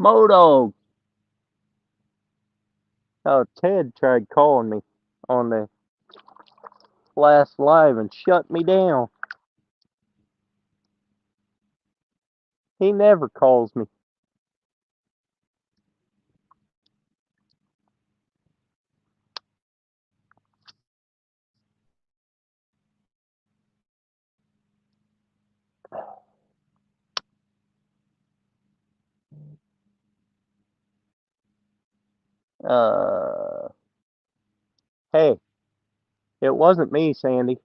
Moto. Oh, Ted tried calling me on the last live and shut me down. He never calls me. Uh, hey, it wasn't me, Sandy.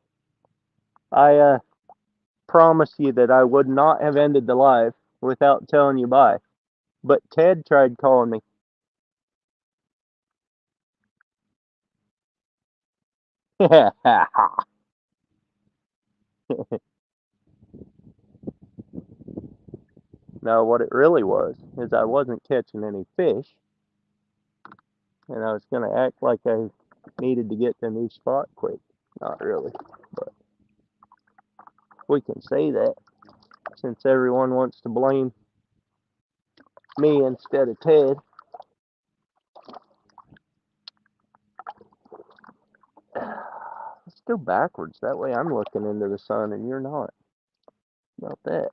I promise you that I would not have ended the live without telling you bye. But Ted tried calling me. No, what it really was is I wasn't catching any fish, and I was going to act like I needed to get to a new spot quick. Not really, but we can say that since everyone wants to blame me instead of Ted. Let's go backwards. That way I'm looking into the sun and you're not. About that.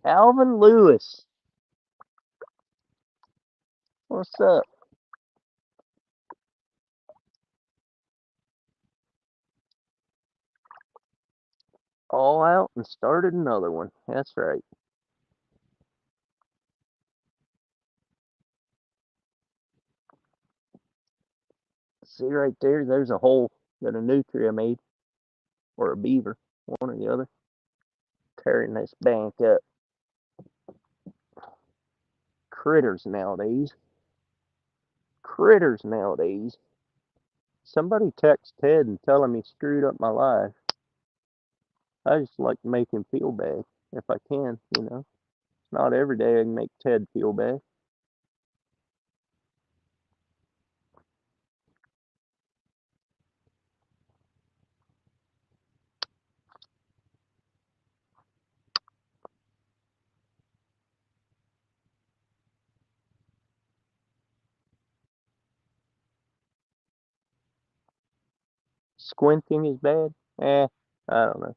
Alvin Lewis. What's up? All out and started another one. That's right. See right there? There's a hole that a nutria made, or a beaver, one or the other. Tearing this bank up. Critters nowadays. Critters nowadays. Somebody text Ted and tell him he screwed up my life. I just like to make him feel bad if I can, you know. It's not every day I can make Ted feel bad. Squinting is bad? I don't know.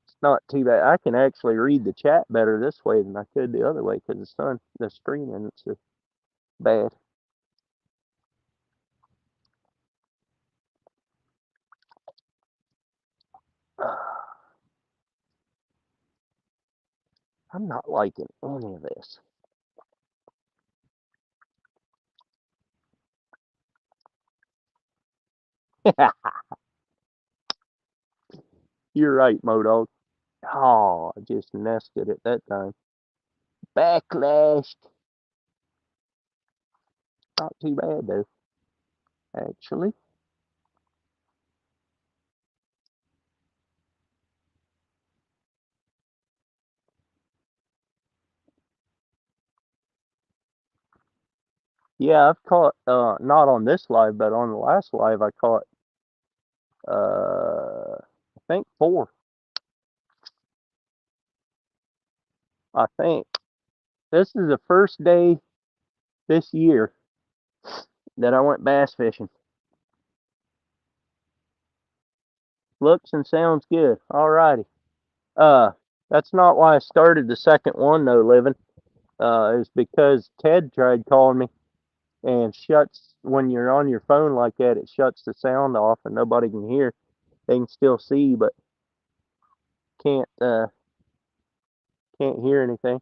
It's not too bad. I can actually read the chat better this way than I could the other way because the screen isn't so bad. I'm not liking any of this. You're right, Modog. Oh, I just nested it that time. Backlash. Not too bad though, actually. Yeah, I've caught not on this live, but on the last live I caught I think 4. I think. This is the first day this year that I went bass fishing. Looks and sounds good. Alrighty. Uh, that's not why I started the second one though, living. It was because Ted tried calling me and shuts when you're on your phone like that. It shuts the sound off and nobody can hear. They can still see, but can't can't hear anything.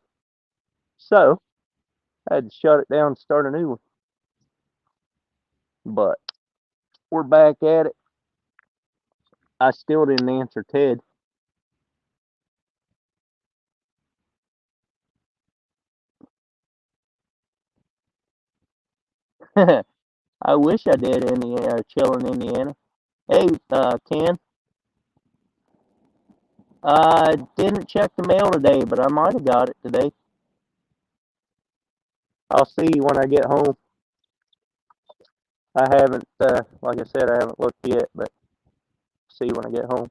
So I had to shut it down and start a new one. But we're back at it. I still didn't answer Ted. I wish I did Indiana, chill in Indiana. Hey, Ken, I didn't check the mail today, but I might have got it today. I'll see when I get home. I haven't, like I said, I haven't looked yet, but see when I get home.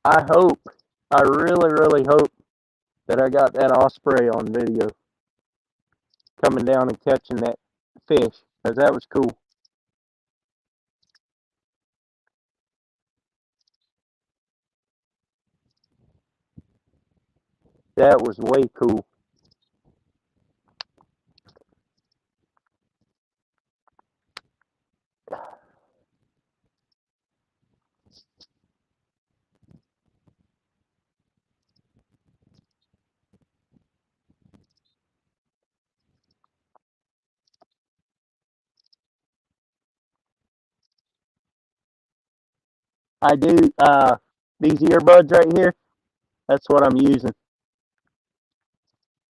I hope, I really, really hope that I got that osprey on video coming down and catching that fish, because that was cool. That was way cool. I do, these earbuds right here, that's what I'm using.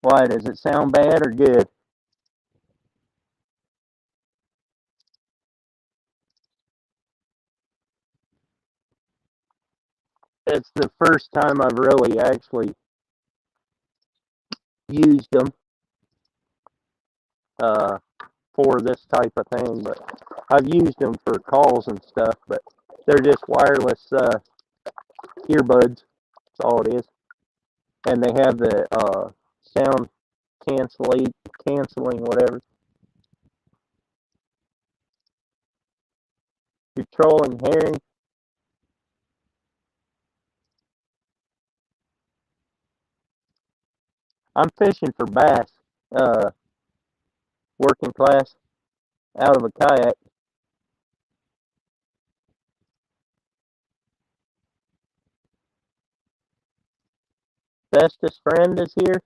Why, does it sound bad or good? It's the first time I've really actually used them uh, for this type of thing, but I've used them for calls and stuff, but they're just wireless earbuds. That's all it is. And they have the sound canceling, whatever. You're trolling herring. I'm fishing for bass, uh, working class, out of a kayak. Bestest friend is here.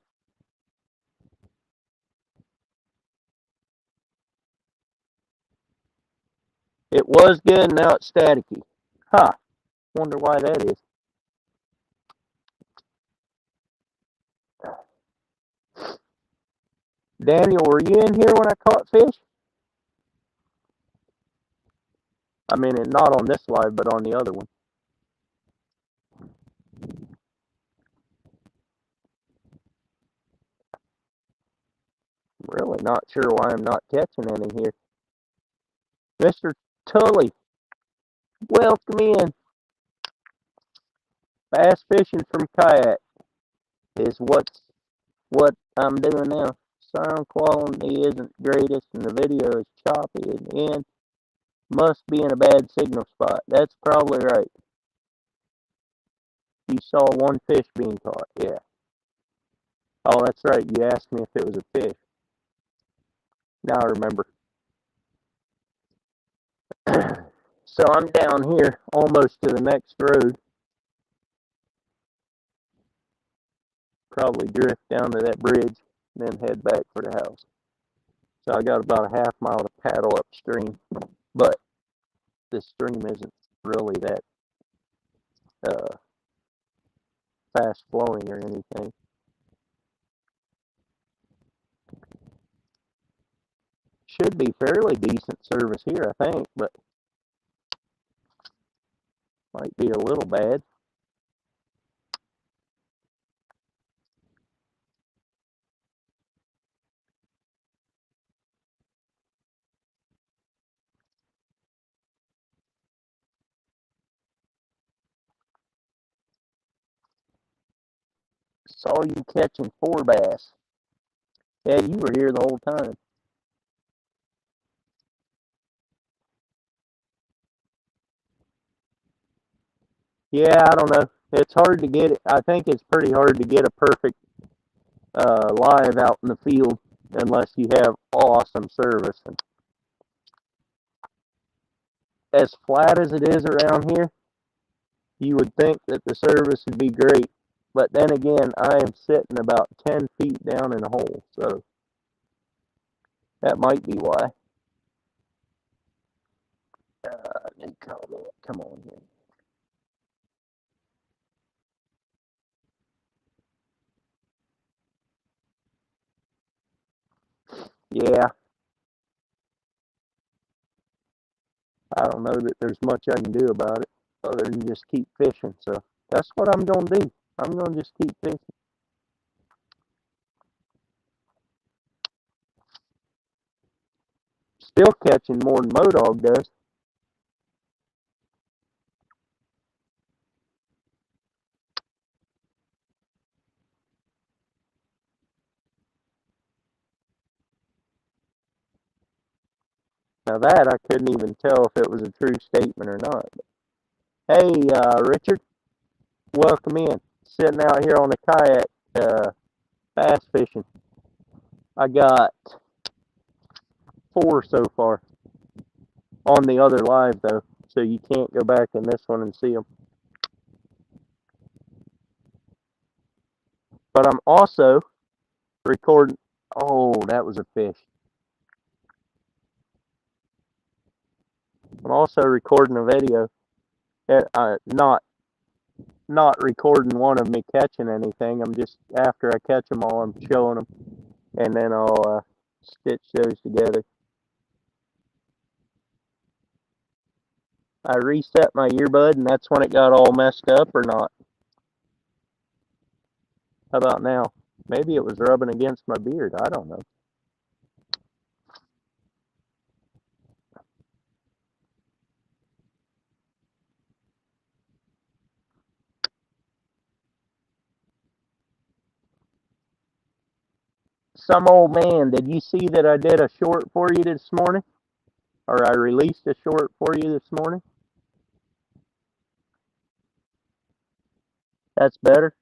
It was good, now it's staticky. Huh. Wonder why that is. Daniel, were you in here when I caught fish? I mean, not on this live, but on the other one. I'm really not sure why I'm not catching any here. Mr. Tully, welcome in. Bass fishing from kayak is what I'm doing now. Sound quality isn't greatest and the video is choppy in the end. Must be in a bad signal spot. That's probably right. You saw one fish being caught, yeah. Oh, that's right. You asked me if it was a fish. Now I remember. So I'm down here almost to the next road. Probably drift down to that bridge and then head back for the house. So I got about a half mile to paddle upstream, but this stream isn't really that uh, fast flowing or anything. Should be fairly decent service here, I think, but might be a little bad. Saw you catching 4 bass. Yeah, you were here the whole time. Yeah, I don't know. It's hard to get it. I think it's pretty hard to get a perfect live out in the field unless you have awesome service. And as flat as it is around here, you would think that the service would be great. But then again, I am sitting about 10 feet down in a hole, so that might be why. New comment. Come on here. Yeah, I don't know that there's much I can do about it other than just keep fishing. So that's what I'm gonna do. I'm gonna just keep fishing. Still catching more than Modog does. Now that I couldn't even tell if it was a true statement or not. Hey, Richard, welcome in. Sitting out here on the kayak, bass fishing. I got 4 so far on the other live though, so you can't go back in this one and see them. But I'm also recording. Oh, that was a fish. I'm also recording a video. Not recording one of me catching anything. I'm just after I catch them all, I'm showing them, and then I'll stitch those together. I reset my earbud, and that's when it got all messed up, or not? How about now? Maybe it was rubbing against my beard. I don't know. Some old man, did you see that I did a short for you this morning? Or I released a short for you this morning? That's better.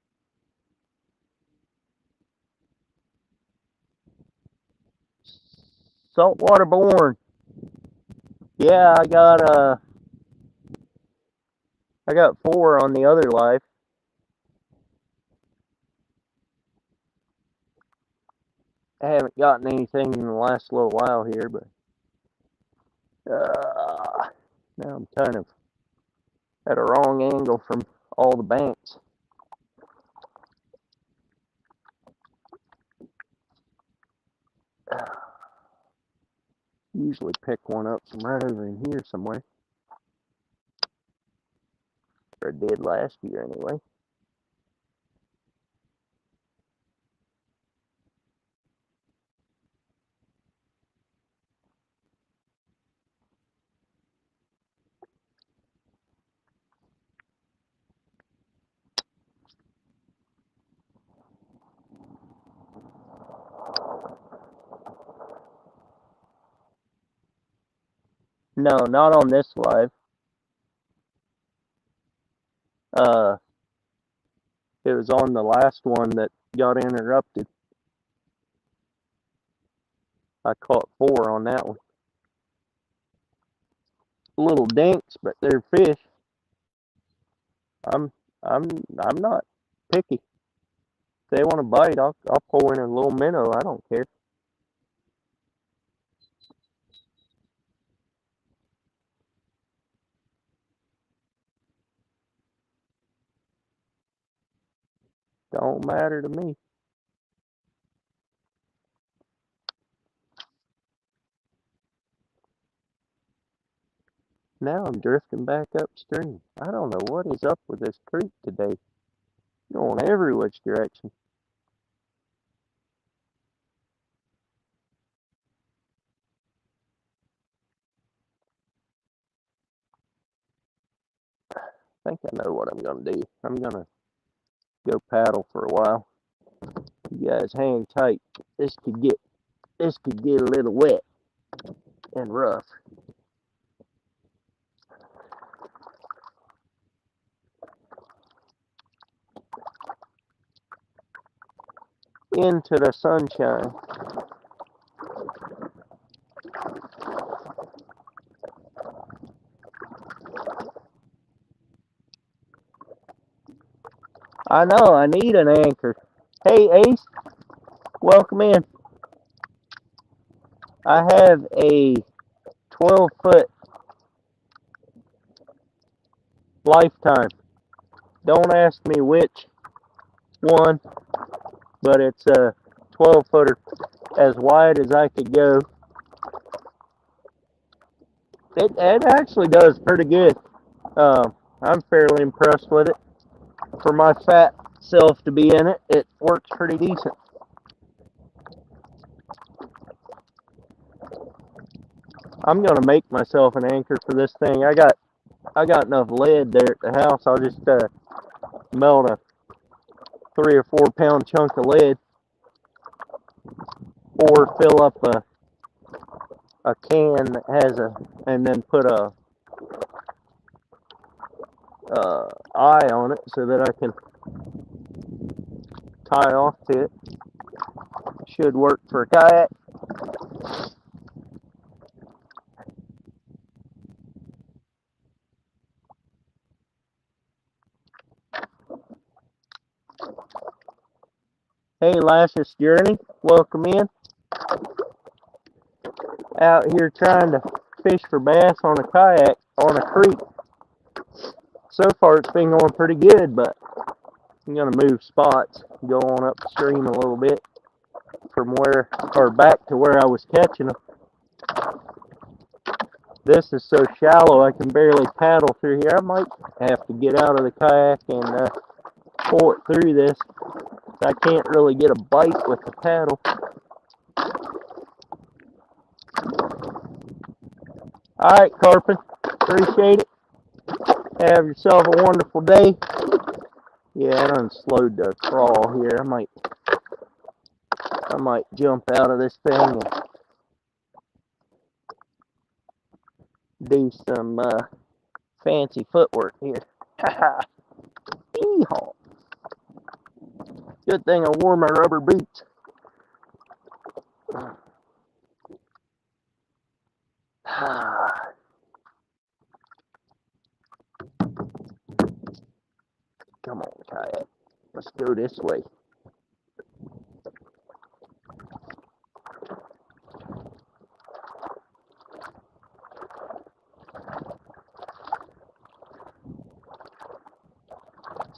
Saltwater born. Yeah, I got 4 on the other live. I haven't gotten anything in the last little while here, but now I'm kind of at a wrong angle from all the banks. Usually pick one up from right over in here somewhere. Or I did last year anyway. No, not on this live. It was on the last one that got interrupted. I caught 4 on that one. Little dinks, but they're fish. I'm I'm I'm not picky. If they want to bite, I'll pull in a little minnow. I don't care. Don't matter to me. Now I'm drifting back upstream. I don't know what is up with this creek today. Going every which direction. I think I know what I'm gonna do. I'm gonna go paddle for a while. You guys hang tight. This could get a little wet and rough. Into the sunshine. I know, I need an anchor. Hey Ace, welcome in. I have a 12-foot lifetime. Don't ask me which one, but it's a 12-footer. as wide as I could go. It actually does pretty good. I'm fairly impressed with it. For my fat self to be in it, it works pretty decent. I'm gonna make myself an anchor for this thing. I got enough lead there at the house. I'll just melt a 3 or 4 pound chunk of lead, or fill up a can that has and then put a eye on it so that I can tie off to it. Should work for a kayak. Hey, Lashes Journey, welcome in. Out here trying to fish for bass on a kayak on a creek. So far it's been going pretty good, but I'm gonna move spots, go on upstream a little bit from where, or back to where I was catching them. This is so shallow I can barely paddle through here. I might have to get out of the kayak and pull it through this. I can't really get a bite with the paddle. Alright, Carpin, appreciate it. Have yourself a wonderful day. Yeah, I done slowed the crawl here. I might jump out of this thing and do some fancy footwork here. Yeehaw. Good thing I wore my rubber boots. Come on, kayak. Let's go this way.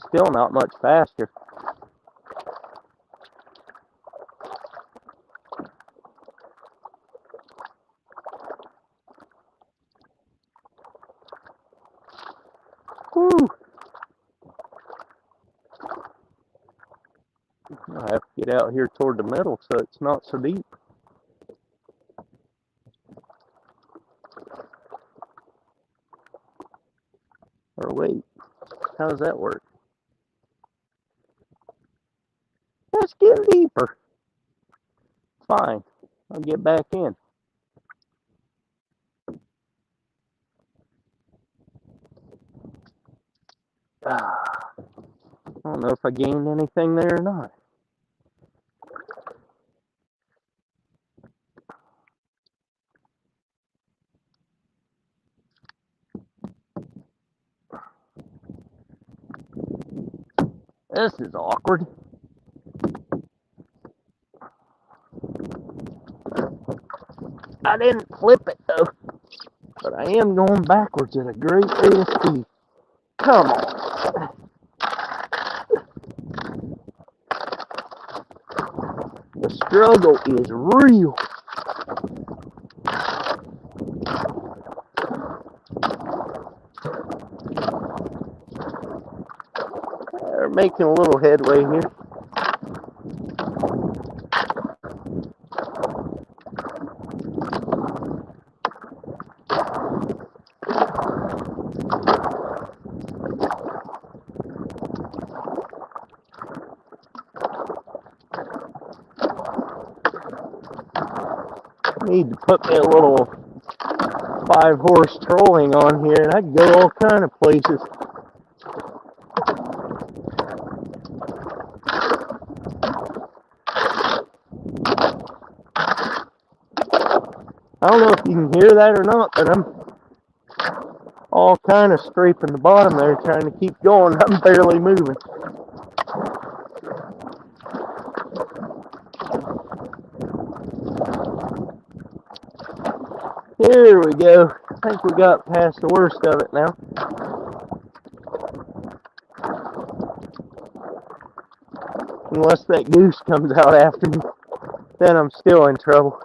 Still not much faster. Whew. I have to get out here toward the middle so it's not so deep. Or wait, how does that work? Let's get deeper. Fine, I'll get back in. I don't know if I gained anything there or not. This is awkward. I didn't flip it though, but I am going backwards at a great rate of speed. Come on. The struggle is real. We're making a little headway here. Need to put me a little 5-horse trolling on here, and I can go all kind of places. I don't know if you can hear that or not, but I'm all kind of scraping the bottom there, trying to keep going. I'm barely moving. Here we go. I think we got past the worst of it now. Unless that goose comes out after me. then I'm still in trouble.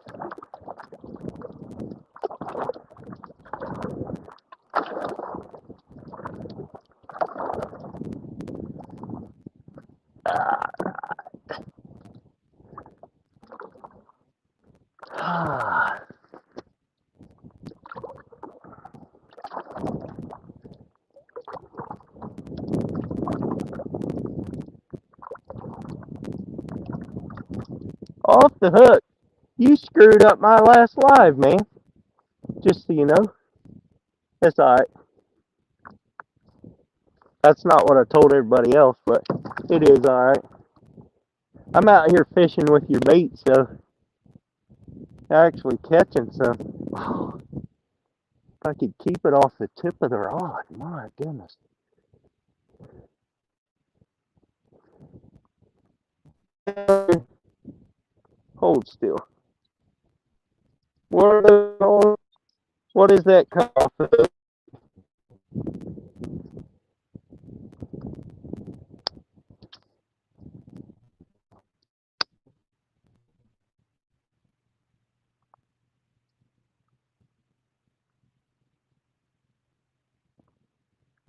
Off the hook. You screwed up my last live, man. Just so you know. That's alright. That's not what I told everybody else, but it is alright. I'm out here fishing with your bait, so actually catching some. Oh, if I could keep it off the tip of the rod, my goodness. Hold still. What is that off of?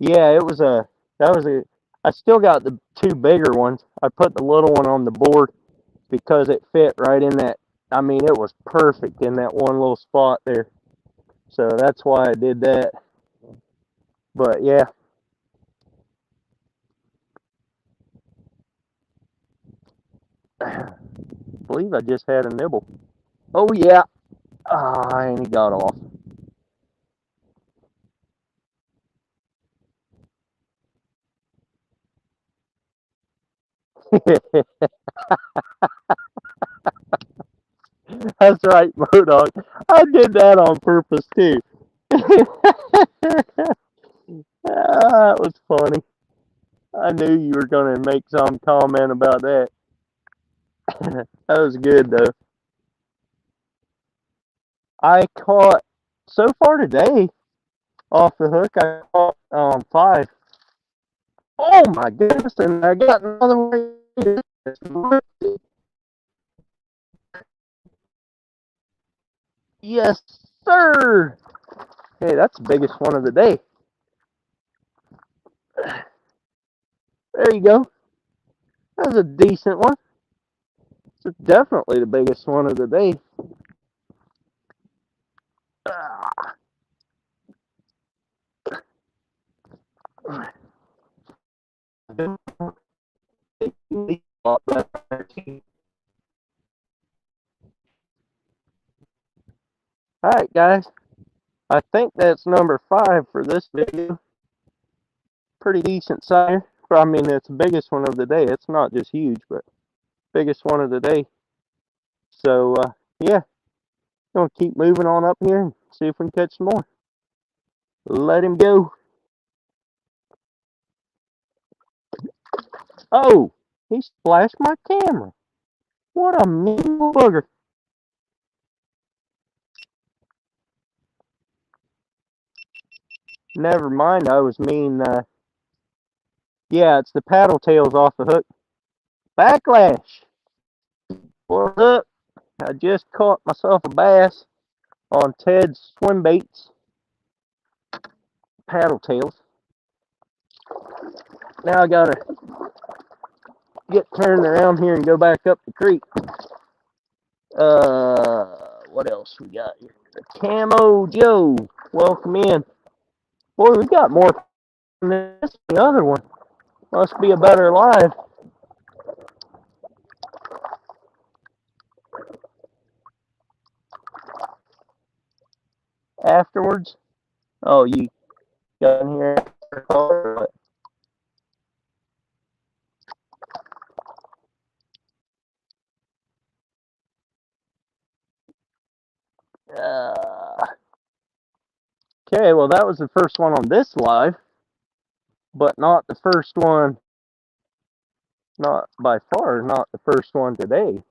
Yeah, that was a, I still got the two bigger ones. I put the little one on the board because it fit right in that, I mean, it was perfect in that one little spot there. So that's why I did that. But yeah. I believe I just had a nibble. Oh yeah. And he got off. That's right, Modog. I did that on purpose too. That was funny. I knew you were going to make some comment about that. That was good though. I caught so far today off the hook. I caught 5. Oh my goodness! And I got another one. Yes, sir. Hey, that's the biggest one of the day. There you go. That was a decent one. It's definitely the biggest one of the day. Alright, guys. I think that's number 5 for this video. Pretty decent size. I mean, it's the biggest one of the day. It's not just huge, but biggest one of the day. So, yeah. Gonna keep moving on up here and see if we can catch some more. Let him go. Oh, he splashed my camera. What a mean little bugger. Never mind, I was mean. Yeah, it's the paddle tails off the hook. Backlash. What's up? I just caught myself a bass on Ted's swim baits. Paddle tails. Now I gotta get turned around here and go back up the creek. What else we got here? The Camo Joe. Welcome in. Boy, we got more than this. The other one must be a better live. Afterwards. Oh, you got in here after call or what? Okay, well that was the first one on this live, but not the first one. Not by far, not the first one today.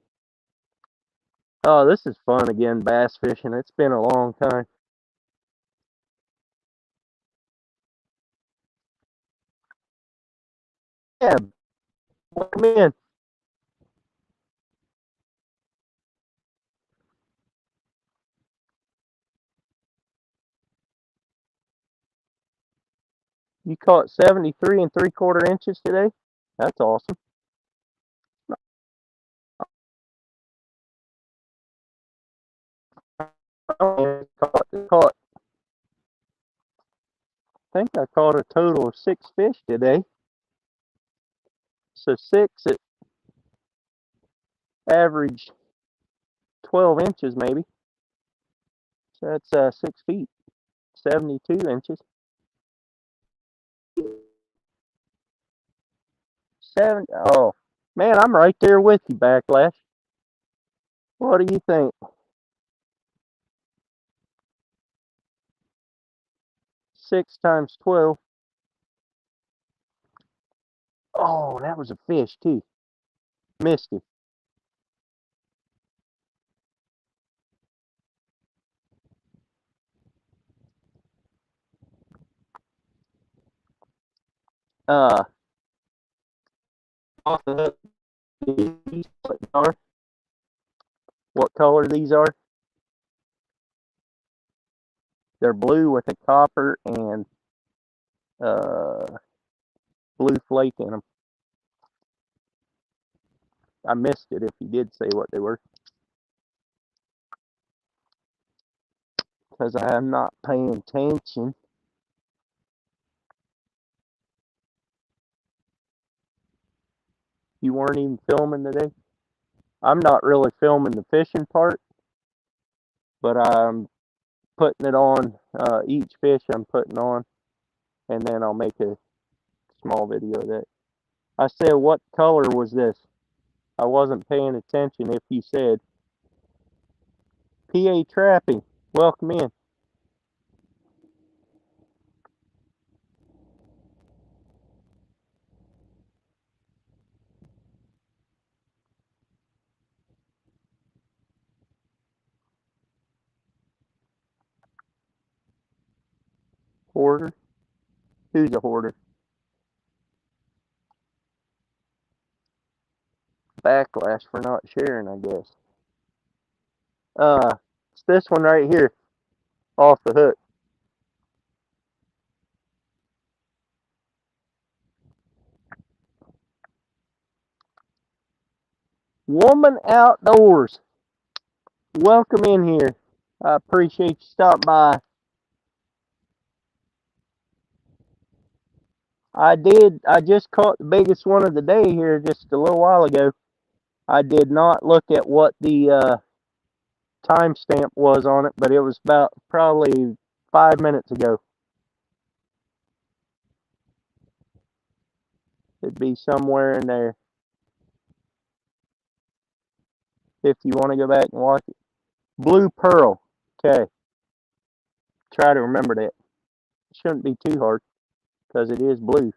Oh, this is fun again, bass fishing. It's been a long time. Yeah, welcome in. You caught 73 and 3/4 inches today? That's awesome. I think I caught a total of 6 fish today. So 6 at average 12 inches maybe. So that's 6 feet, 72 inches. 7. Oh, man, I'm right there with you, Backlash. What do you think? 6 times 12. Oh, that was a fish, too. Missed him. Uh, Off the hook, what color these are? They're blue with a copper and uh, blue flake in them. I missed it if you did say what they were, because I am not paying attention. You weren't even filming today? I'm not really filming the fishing part, but I'm putting it on each fish I'm putting on, and then I'll make a small video of that. I said, what color was this? I wasn't paying attention if you said. PA Trapping, welcome in. Hoarder? Who's a hoarder? Backlash for not sharing, I guess. It's this one right here, off the hook. Woman Outdoors, welcome in here. I appreciate you stopping by. I did. I just caught the biggest one of the day here just a little while ago. I did not look at what the timestamp was on it, but it was about probably 5 minutes ago. It'd be somewhere in there if you want to go back and watch it. Blue Pearl. Okay. Try to remember that. It shouldn't be too hard because it is blue.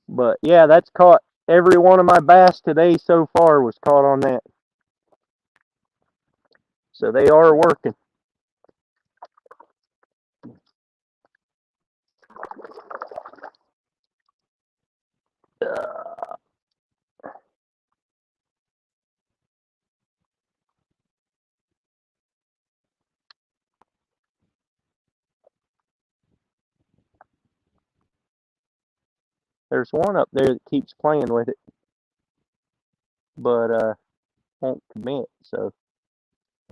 But yeah, that's caught. Every one of my bass today so far was caught on that. So they are working. There's one up there that keeps playing with it, but won't commit. So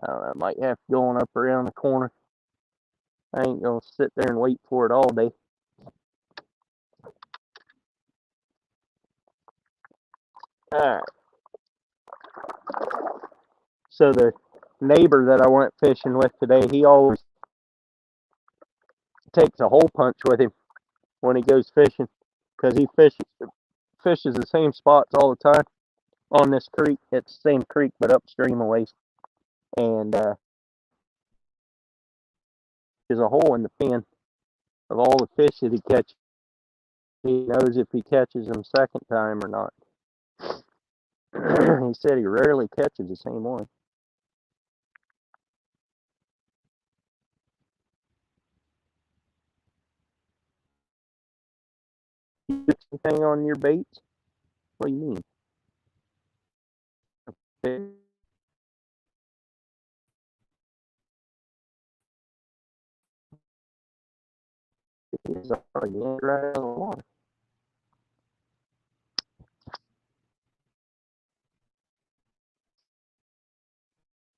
I don't know. I might have to go on up around the corner. I ain't gonna sit there and wait for it all day. All right. So the neighbor that I went fishing with today, he always takes a hole punch with him when he goes fishing because he fishes the same spots all the time on this creek. It's the same creek but upstream a ways, and there's a hole in the fin of all the fish that he catches. He knows if he catches them second time or not. He said he rarely catches the same one. You get anything on your baits? What do you mean? He's already yanked right out of the water.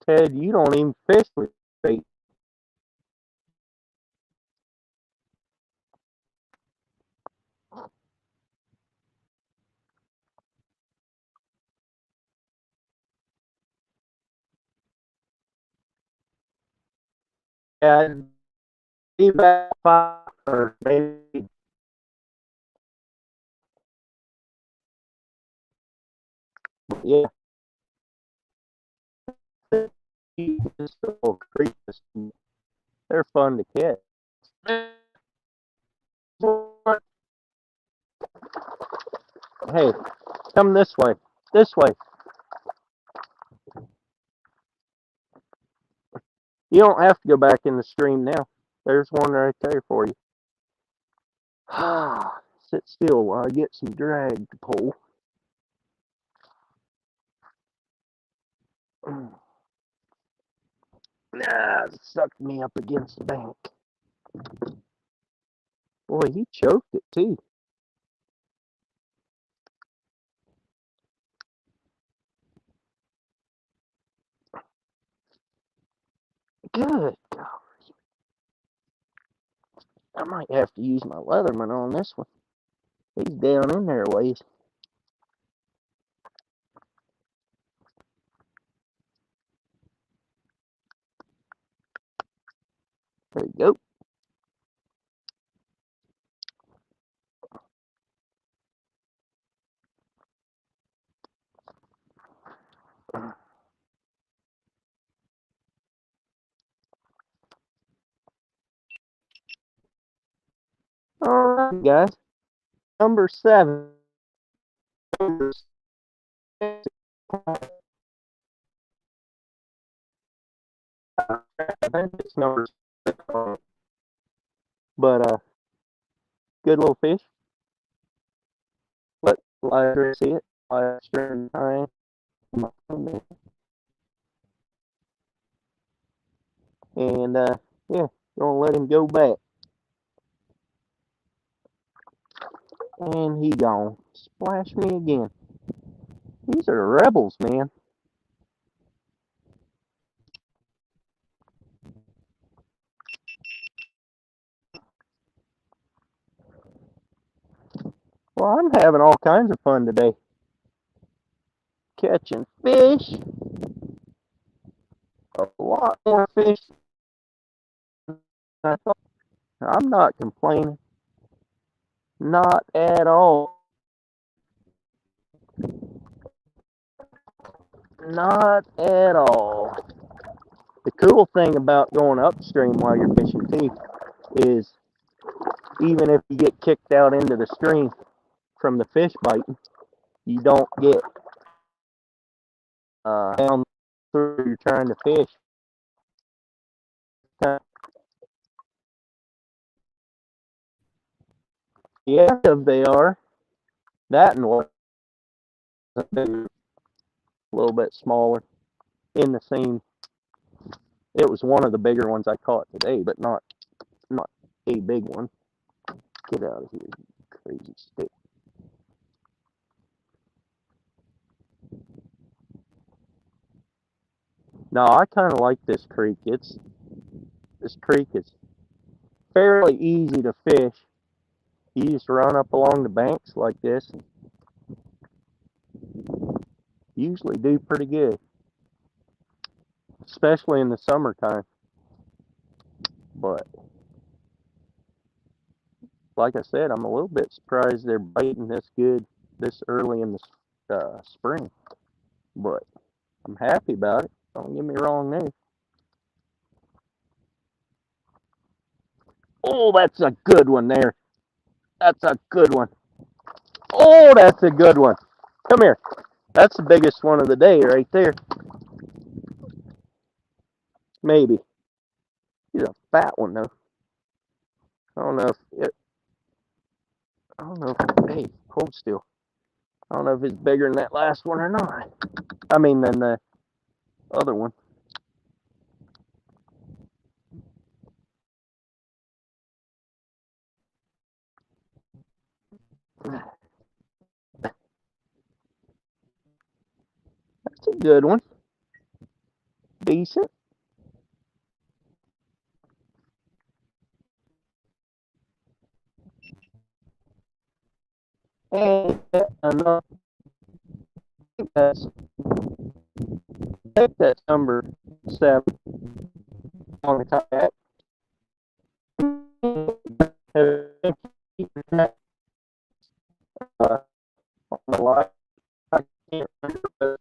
Ted, you don't even fish with bait. Yeah, be about 5 or maybe. Yeah, just little creatures. They're fun to catch. Hey, come this way. This way. You don't have to go back in the stream now. There's one right there for you. Sit still while I get some drag to pull. Nah, it sucked me up against the bank. Boy, he choked it too. Good. I might have to use my Leatherman on this one. He's down in there a ways. There you go. All right, guys. Number 7. Number 6. I think it's number 6. But good little fish. Let lighter see it. Lighter string time. And yeah, gonna let him go back. And he gone. Splash me again. These are rebels, man. Well, I'm having all kinds of fun today. Catching fish. A lot more fish than I thought. I'm not complaining. Not at all. Not at all. The cool thing about going upstream while you're fishing too is even if you get kicked out into the stream from the fish biting, you don't get down through you're trying to fish. Yeah, they are. That and what a little bit smaller in the same. It was one of the bigger ones I caught today, but not a big one. Get out of here, you crazy stick. No, I kind of like this creek. This creek is fairly easy to fish. You just run up along the banks like this, and usually do pretty good, especially in the summertime. But like I said, I'm a little bit surprised they're biting this good this early in the spring. But I'm happy about it. Don't get me wrong there. Oh, that's a good one there. That's a good one. Oh, that's a good one. Come here. That's the biggest one of the day right there. Maybe. He's a fat one though. I don't know if it. I don't know if. Hey, hold still. I don't know if it's bigger than that last one or not. I mean, than the other one. That's a good one. Decent. And another, that's, that's number 7 on the kayak. On the light. I can't remember,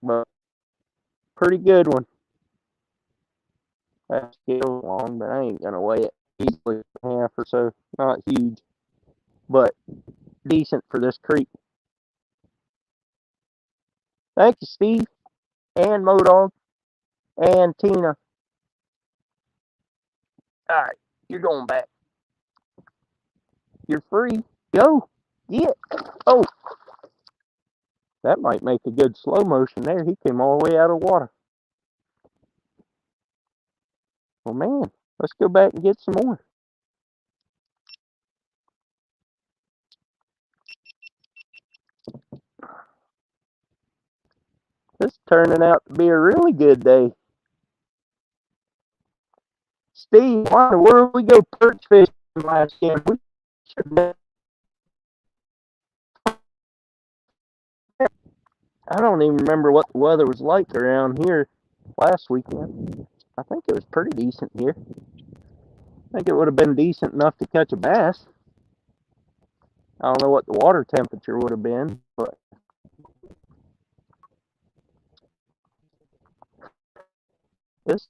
but pretty good one. That's still long, but I ain't gonna weigh it easily half or so. Not huge, but decent for this creek. Thank you, Steve, and Modog, and Tina. All right, you're going back. You're free. Go. Get. Oh, that might make a good slow motion there. He came all the way out of water. Well, man, let's go back and get some more. This is turning out to be a really good day. Steve, why in the world we go perch fishing last year? We should have. I don't even remember what the weather was like around here last weekend. I think it was pretty decent here. I think it would have been decent enough to catch a bass. I don't know what the water temperature would have been, but this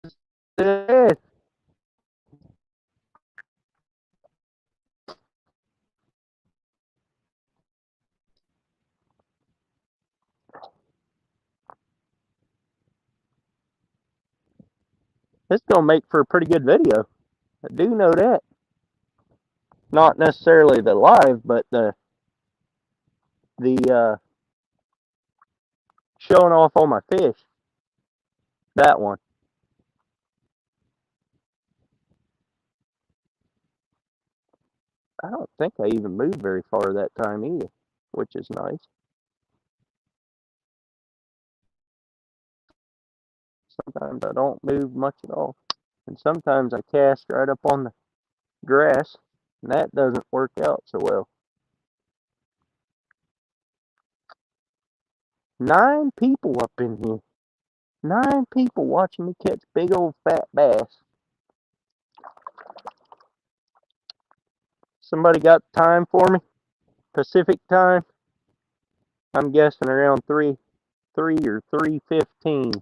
is it. This is gonna make for a pretty good video. I do know that. Not necessarily the live, but the showing off all my fish. That one. I don't think I even moved very far that time either, which is nice. Sometimes I don't move much at all. And sometimes I cast right up on the grass, and that doesn't work out so well. 9 people up in here. 9 people watching me catch big old fat bass. Somebody got time for me? Pacific time? I'm guessing around 3 or 3:15.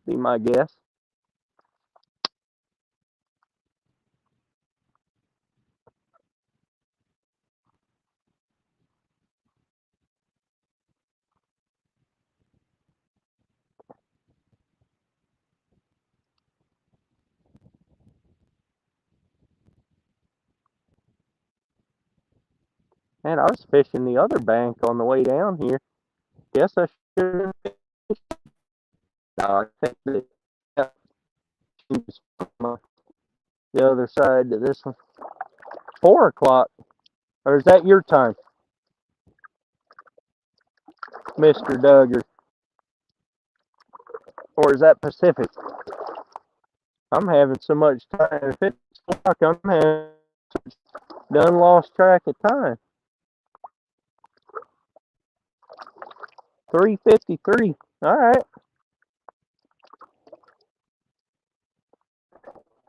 Be my guess. Man, I was fishing the other bank on the way down here. Guess I should have fished. No, I think that from the other side to this one. 4 o'clock. Or is that your time, Mr. Duggar? Or is that Pacific? I'm having so much time. If it's o'clock, I'm having done lost track of time. 3:53. All right.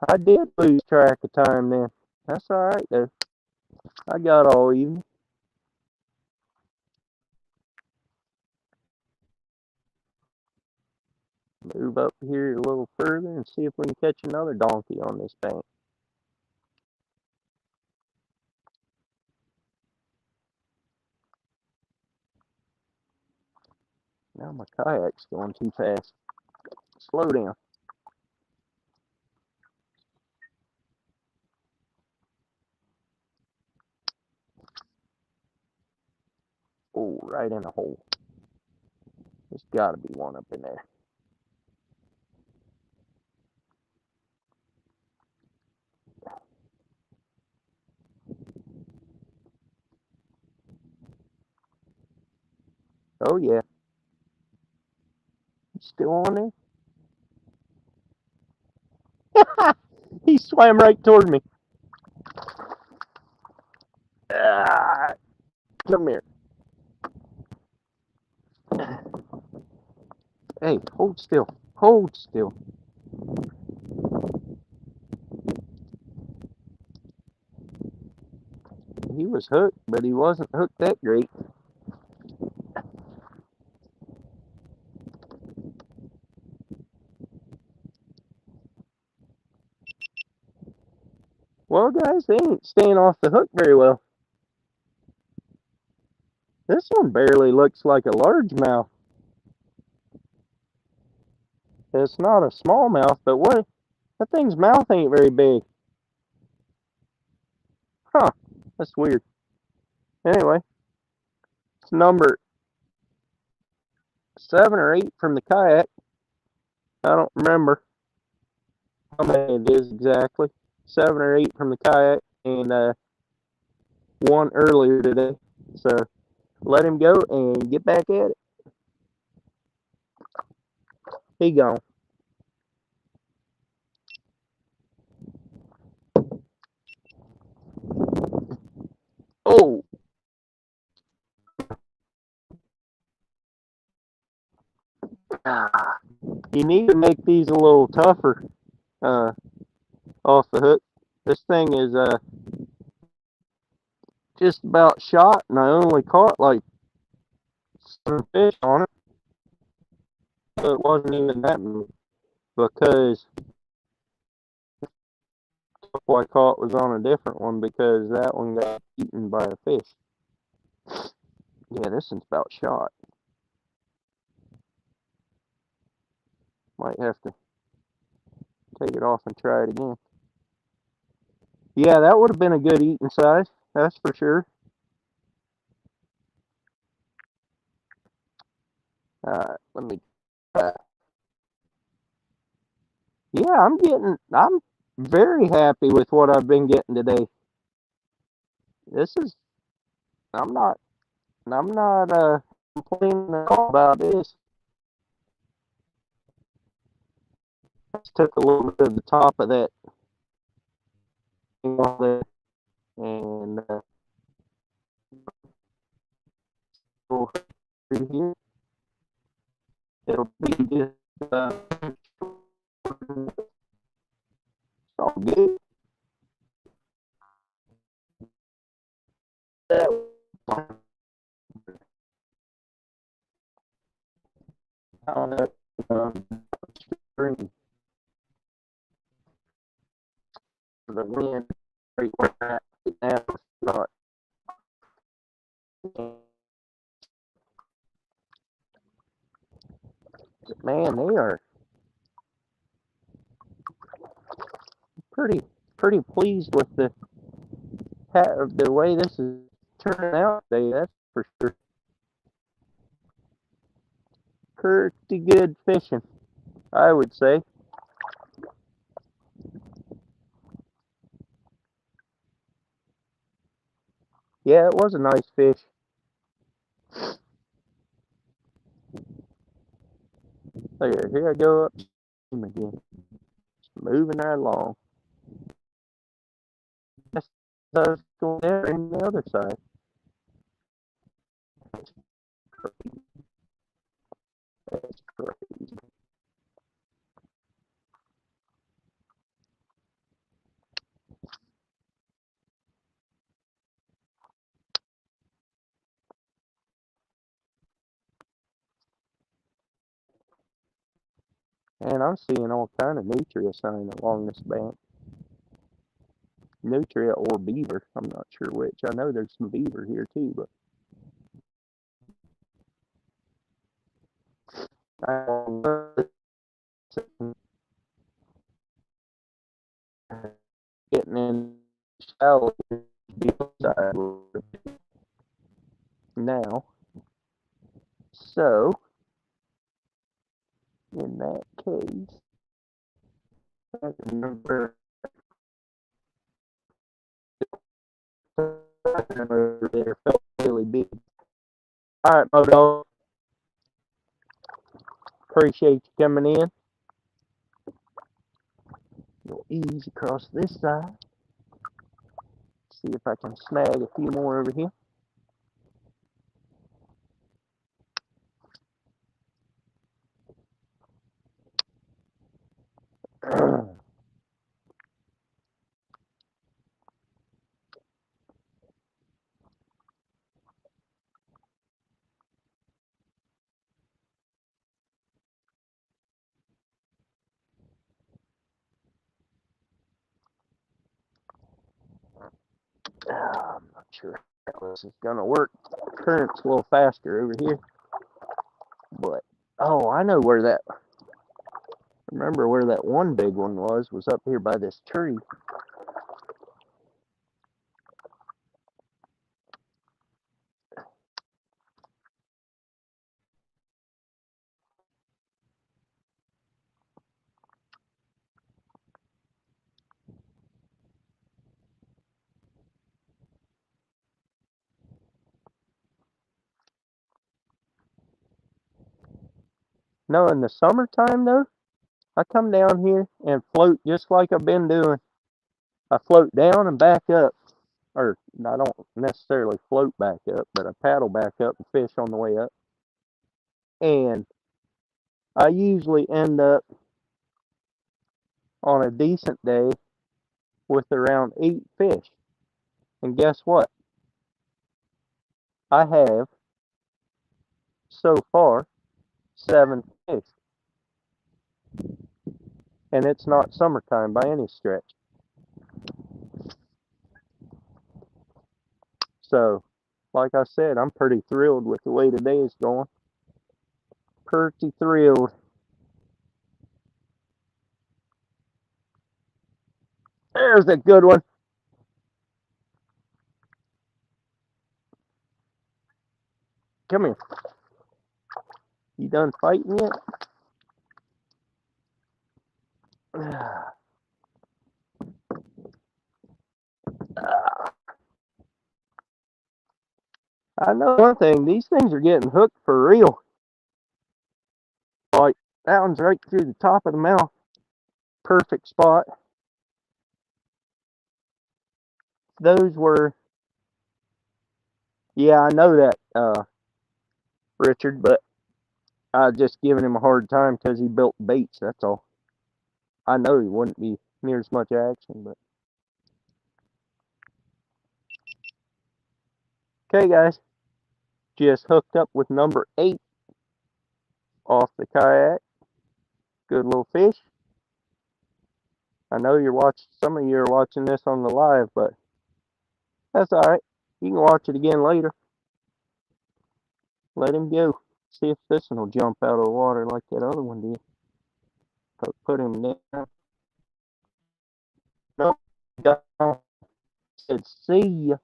I did lose track of time then. That's all right though. I got all evening. Move up here a little further and see if we can catch another donkey on this bank. Now my kayak's going too fast. Slow down. Oh, right in a hole. There's got to be one up in there. Oh yeah. He's still on there? He swam right toward me. Ah, come here. Hey, hold still. Hold still. He was hooked, but he wasn't hooked that great. Well, guys, they ain't staying off the hook very well. This one barely looks like a largemouth. It's not a smallmouth, but what? That thing's mouth ain't very big. Huh, that's weird. Anyway, it's number 7 or 8 from the kayak. I don't remember how many it is exactly. 7 or 8 from the kayak, and one earlier today. So let him go and get back at it. He gone. Oh, ah, you need to make these a little tougher uh, off the hook. This thing is just about shot, and I only caught like 7 fish on it. So it wasn't even that many because the I caught was on a different one because that one got eaten by a fish. Yeah, this one's about shot. Might have to take it off and try it again. Yeah, that would have been a good eating size, that's for sure. Alright, let me try. Yeah, I'm very happy with what I've been getting today. This is, I'm not, I'm not complaining at all about this. Just took a little bit of the top of that thing off there and go through here. It'll be just all good. On that screen for the wind right where I'm at now. Not, man, they are pretty pretty pleased with the way this is turning out today. That's for sure. Pretty good fishing, I would say. Yeah, it was a nice fish. There, here I go up again, moving right along. That's going there and the other side. That's crazy. And I'm seeing all kind of nutria sign along this bank. Nutria or beaver. I'm not sure which. I know there's some beaver here too, but I'm getting in shallow side now. So in that case, I remember over there felt really big. All right, Moto. Appreciate you coming in. Go easy across this side. See if I can snag a few more over here. I'm not sure how this is gonna work. Current's a little faster over here, but oh, I know where that. Remember where that one big one was up here by this tree. No, in the summertime though, I come down here and float just like I've been doing. I float down and back up, or I don't necessarily float back up, but I paddle back up and fish on the way up. And I usually end up on a decent day with around 8 fish. And guess what? I have so far 7 fish. And it's not summertime by any stretch. So, like I said, I'm pretty thrilled with the way today is going. Pretty thrilled. There's a good one. Come here. You done fighting yet? I know one thing, these things are getting hooked for real. Like, that one's right through the top of the mouth. Perfect spot. Those were, yeah, I know that, Richard, but I was just giving him a hard time because he built baits, that's all. I know he wouldn't be near as much action, but. Okay, guys. Just hooked up with number 8 off the kayak. Good little fish. I know some of you are watching this on the live, but that's alright. You can watch it again later. Let him go. See if this one will jump out of the water like that other one did. Put him down. Nope. Said see ya.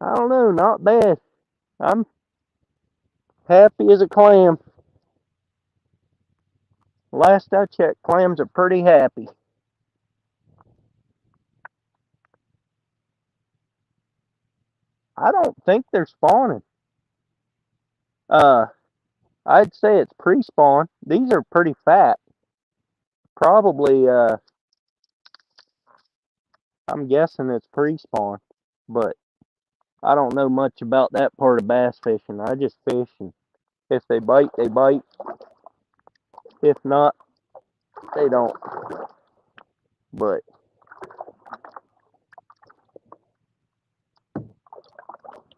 I don't know, not bad. I'm happy as a clam. Last I checked, clams are pretty happy. I don't think they're spawning. Uh, I'd say it's pre-spawn. These are pretty fat. Probably, I'm guessing it's pre-spawn, but I don't know much about that part of bass fishing. I just fish, and if they bite, they bite. If not, they don't. But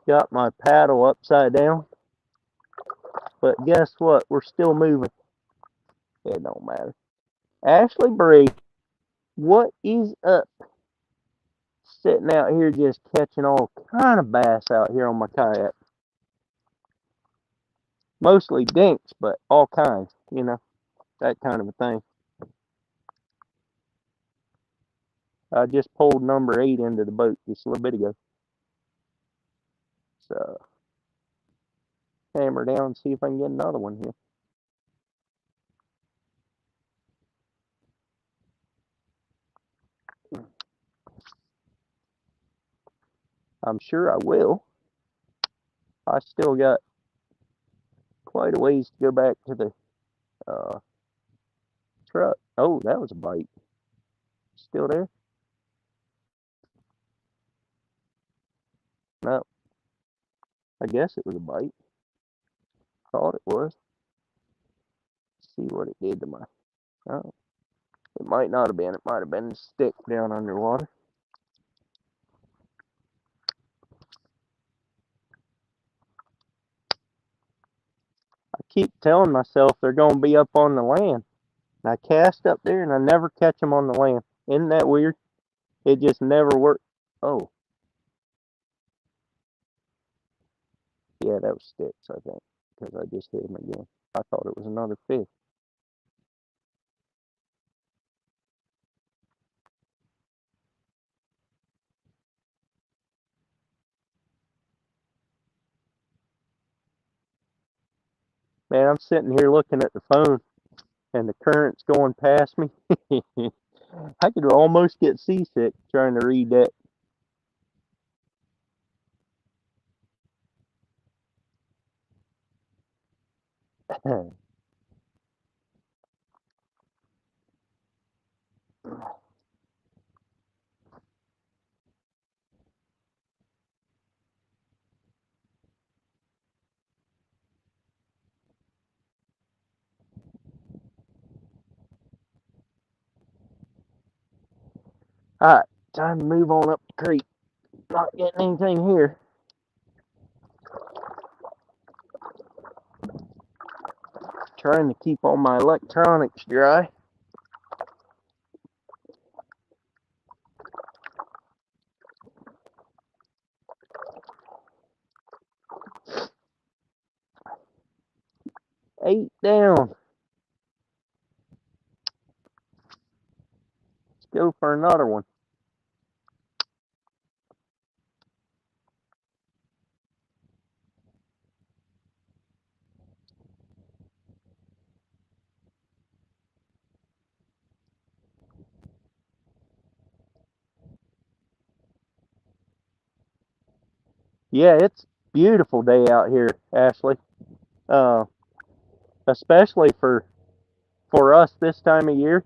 got my paddle upside down. But guess what? We're still moving. It don't matter. Ashley Bree, what is up? Sitting out here just catching all kind of bass out here on my kayak. Mostly dinks, but all kinds, that kind of a thing. I just pulled number 8 into the boat just a little bit ago. So, hammer down and see if I can get another one here. I'm sure I will. I still got quite a ways to go back to the uh, truck. Oh, that was a bite. Still there? No, I guess it was a bite. Thought it was. Let's see what it did to my. Oh, it might not have been. It might have been the stick down underwater. I keep telling myself they're going to be up on the land. And I cast up there and I never catch them on the land. Isn't that weird? It just never worked. Oh, yeah, that was sticks, I think, because I just hit him again. I thought it was another fish. Man, I'm sitting here looking at the phone and the current's going past me. I could almost get seasick trying to read that. All right, time to move on up the creek. Not getting anything here. Trying to keep all my electronics dry. Eight down. Let's go for another one. Yeah, it's a beautiful day out here, Ashley. Uh, Especially for us this time of year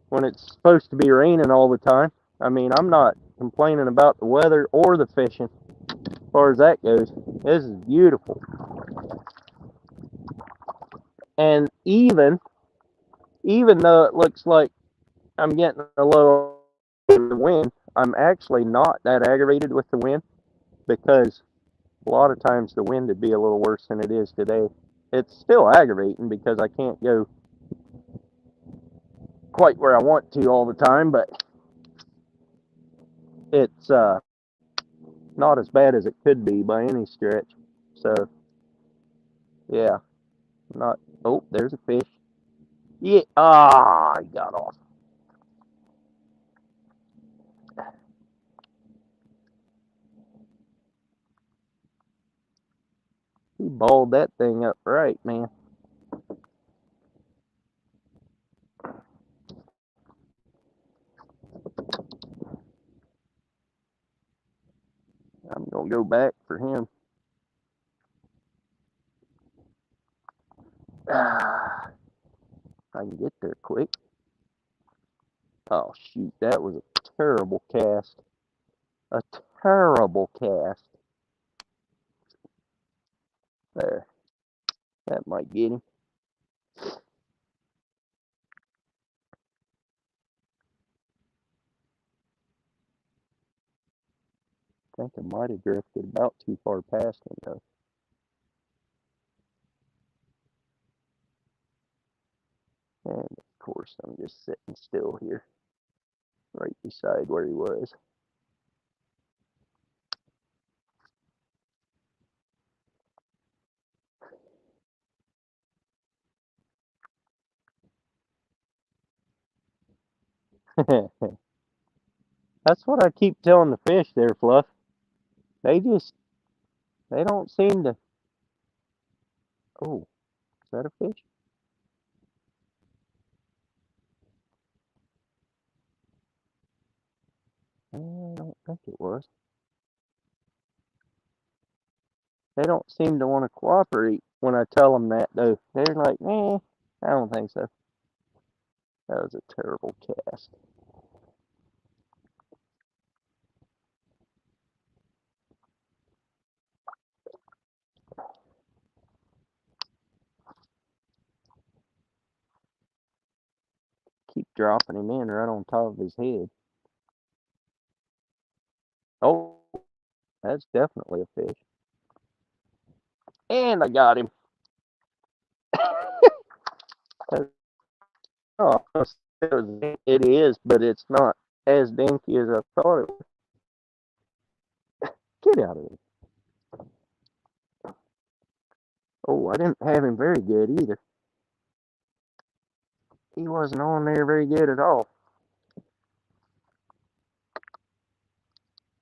when it's supposed to be raining all the time. I mean, I'm not complaining about the weather or the fishing as far as that goes. This is beautiful. And even though it looks like I'm getting a little wind, I'm actually not that aggravated with the wind because a lot of times the wind would be a little worse than it is today. It's still aggravating because I can't go quite where I want to all the time, but it's not as bad as it could be by any stretch. So yeah, not. Oh, there's a fish. Yeah. Ah, he got off. He balled that thing up right, man. I'm gonna go back for him. Ah, I can get there quick. Oh shoot, that was a terrible cast. A terrible cast. There, that might get him. I think I might have drifted about too far past him though. And of course, I'm just sitting still here, right beside where he was. That's what I keep telling the fish there, Fluff. They just, they don't seem to. Oh, is that a fish? I don't think it was. They don't seem to want to cooperate when I tell them that, though. They're like, I don't think so. That was a terrible cast. Keep dropping him in right on top of his head. Oh, that's definitely a fish. And I got him. Oh, it is, but it's not as dinky as I thought it was. Get out of here. Oh, I didn't have him very good either. He wasn't on there very good at all.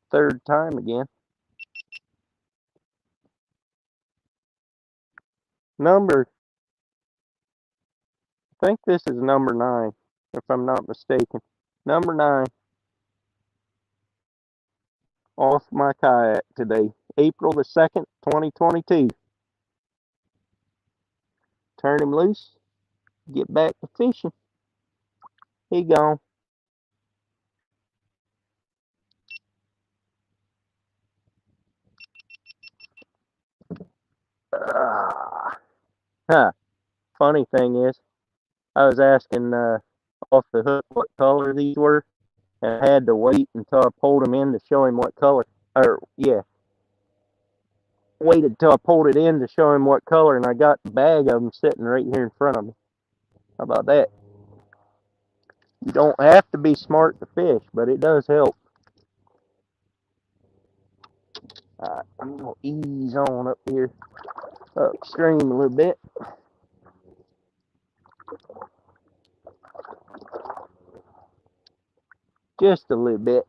Third time again. Number, I think this is number 9, if I'm not mistaken. Number 9 off my kayak today, April the 2nd, 2022. Turn him loose, get back to fishing. He gone. Huh. Funny thing is, I was asking off the hook what color these were, and I had to wait until I pulled him in to show him what color. Or yeah, waited till I pulled it in to show him what color, and I got the bag of them sitting right here in front of me. How about that? You don't have to be smart to fish, but it does help. I'm gonna ease on up here upstream a little bit. Just a little bit.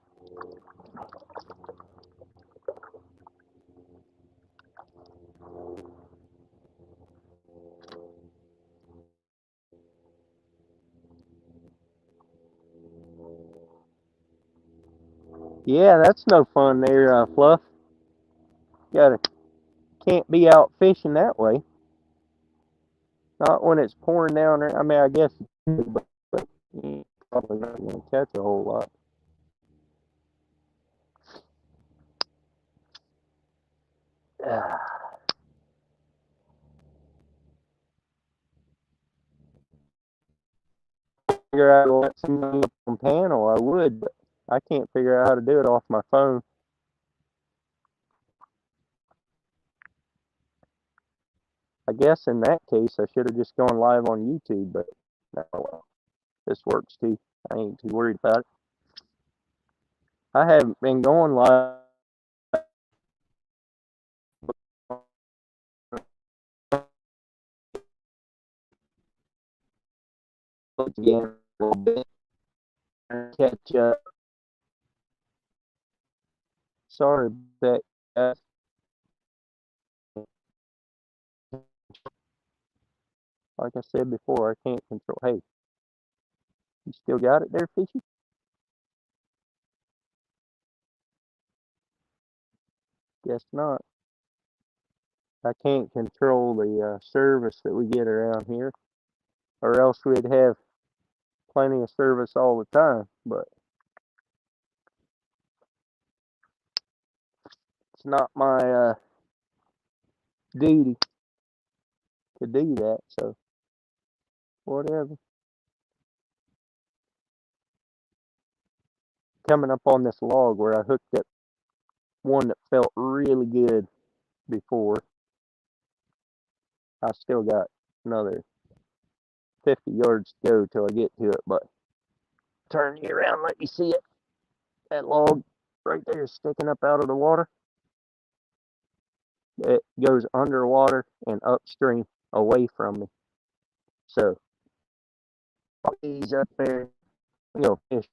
Yeah, that's no fun there, Fluff. Can't be out fishing that way. Not when it's pouring down there. I mean, I guess, but you're probably not gonna catch a whole lot. Figure out how to let somebody up on panel, I would, but I can't figure out how to do it off my phone. I guess in that case, I should have just gone live on YouTube, but no, well, this works too. I ain't too worried about it. I haven't been going live again a little bit and catch up. Sorry that guys. Like I said before, I can't control. Hey, you still got it there, Fishy? Guess not. I can't control the service that we get around here, or else we'd have plenty of service all the time. But it's not my duty to do that. So whatever. Coming up on this log where I hooked up one that felt really good before. I still got another 50 yards to go till I get to it, but turn you around, let me see it. That log right there is sticking up out of the water. It goes underwater and upstream away from me. So I'll ease up there. I'm gonna fish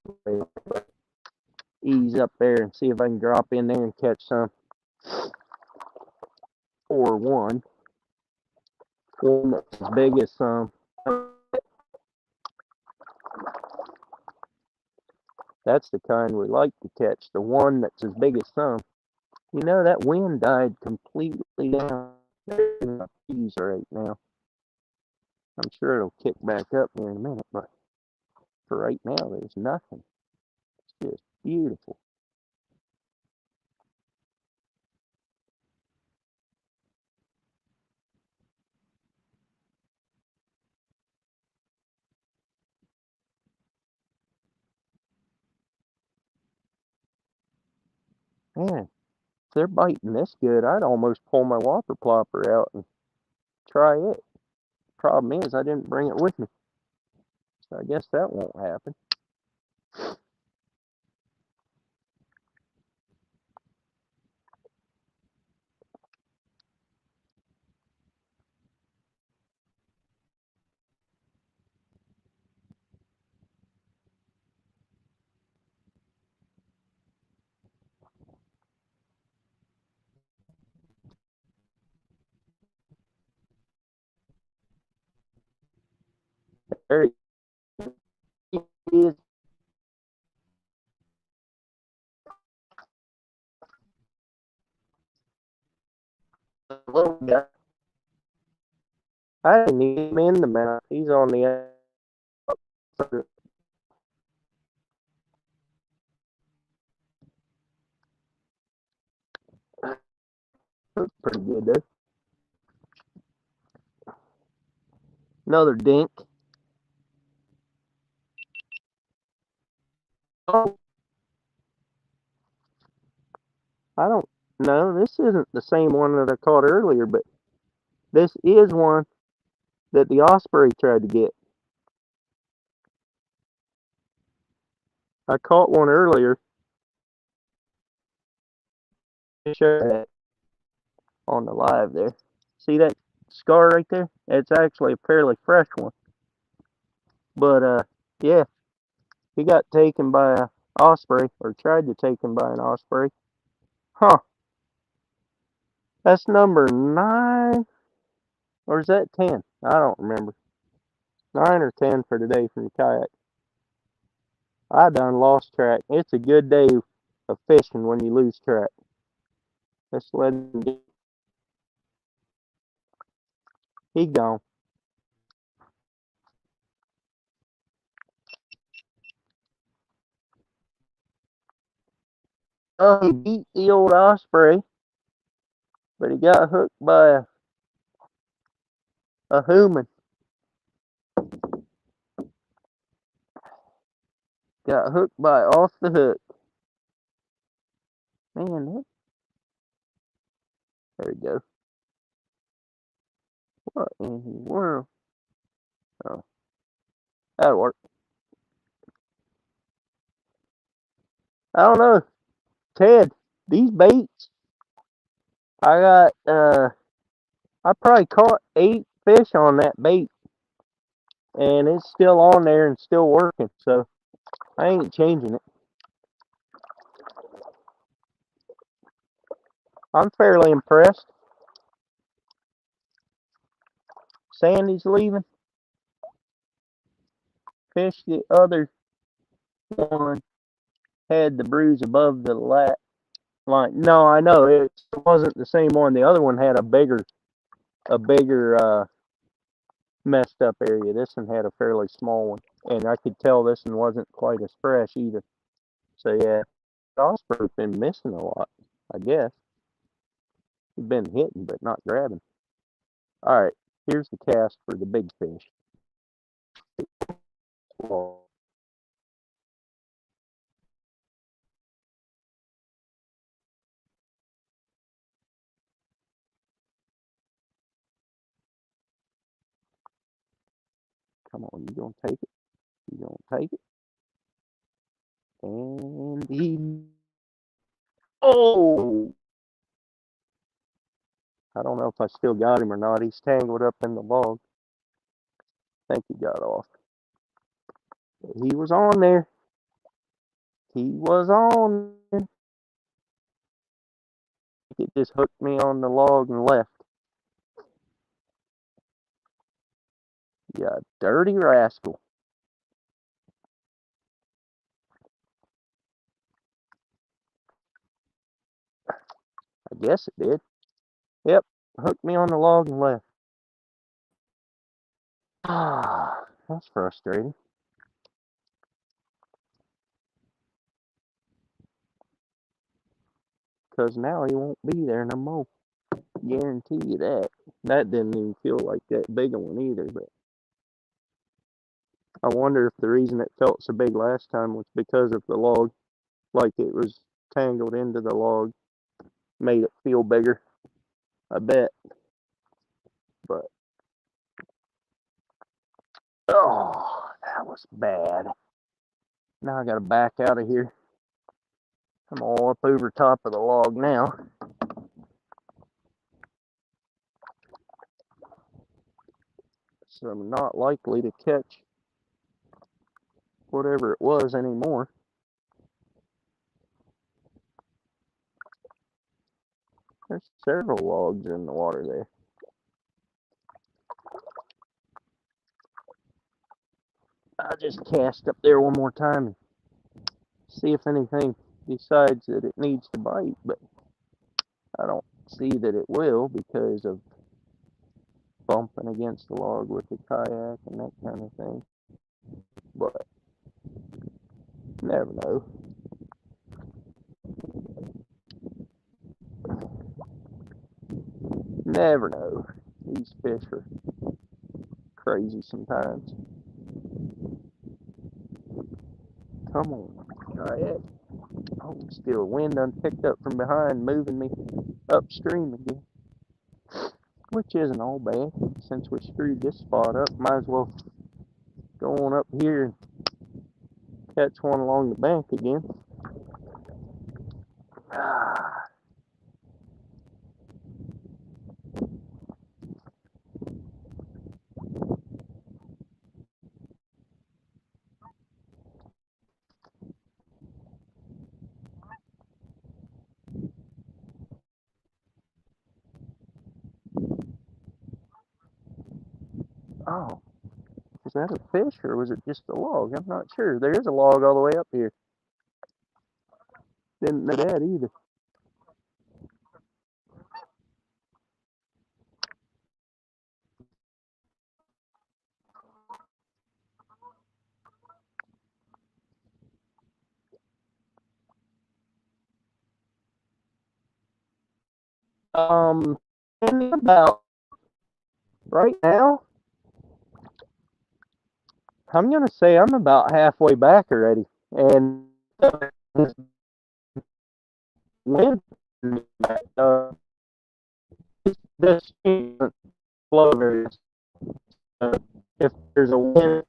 ease up there and see if I can drop in there and catch some. Or one that's as big as some. That's the kind we like to catch, the one that's as big as some. You know, that wind died completely down. There's my trees right now. I'm sure it'll kick back up here in a minute, but for right now, there's nothing. It's just beautiful. Man, if they're biting this good, I'd almost pull my whopper plopper out and try it. Problem is, I didn't bring it with me, so I guess that won't happen. There he is, the little guy. I didn't need him in the mouth. He's on the outside. That's pretty good, though. Another dink. Oh, I don't know. This isn't the same one that I caught earlier, but this is one that the osprey tried to get. I caught one earlier. Show that on the live there. See that scar right there? It's actually a fairly fresh one. But yeah, he got taken by a osprey, or tried to take him by an osprey. Huh? That's number 9, or is that 10? I don't remember. 9 or 10 for today from the kayak. I done lost track. It's a good day of fishing when you lose track. Let's let him get. He gone. Oh, he beat the old osprey, but he got hooked by a human. Got hooked by off the hook. Man, there we go. What in the world? Oh, that'll work. I don't know, Ted. These baits, I got. I probably caught 8 fish on that bait, and it's still on there and still working. So I ain't changing it. I'm fairly impressed. Sandy's leaving. Fish the other one had the bruise above the line. No, I know it wasn't the same one. The other one had a bigger messed up area. This one had a fairly small one, and I could tell this one wasn't quite as fresh either. So yeah, Osprey's been missing a lot. I guess he's been hitting but not grabbing. All right, here's the cast for the big fish. Well, come on, you gonna take it? You gonna take it? And he. Oh, I don't know if I still got him or not. He's tangled up in the log. I think he got off. He was on there. He was on there. It just hooked me on the log and left. You dirty rascal. I guess it did. Yep, hooked me on the log and left. Ah, that's frustrating. Because now he won't be there no more. Guarantee you that. That didn't even feel like that big a one either, but I wonder if the reason it felt so big last time was because of the log, like it was tangled into the log, made it feel bigger. I bet. But oh, that was bad. Now I gotta back out of here. I'm all up over top of the log now. So I'm not likely to catch whatever it was anymore. There's several logs in the water there. I'll just cast up there one more time and see if anything decides that it needs to bite, but I don't see that it will because of bumping against the log with the kayak and that kind of thing. But never know. Never know. These fish are crazy sometimes. Come on, kayak. Oh, still wind done picked up from behind, moving me upstream again. Which isn't all bad. Since we screwed this spot up, might as well go on up here and catch one along the bank again. Oh, was that a fish or was it just a log? I'm not sure. There is a log all the way up here. Didn't know that either. Um, about right now, I'm gonna say I'm about halfway back already, and this wind, uh, this isn't flow very. Uh, if there's a wind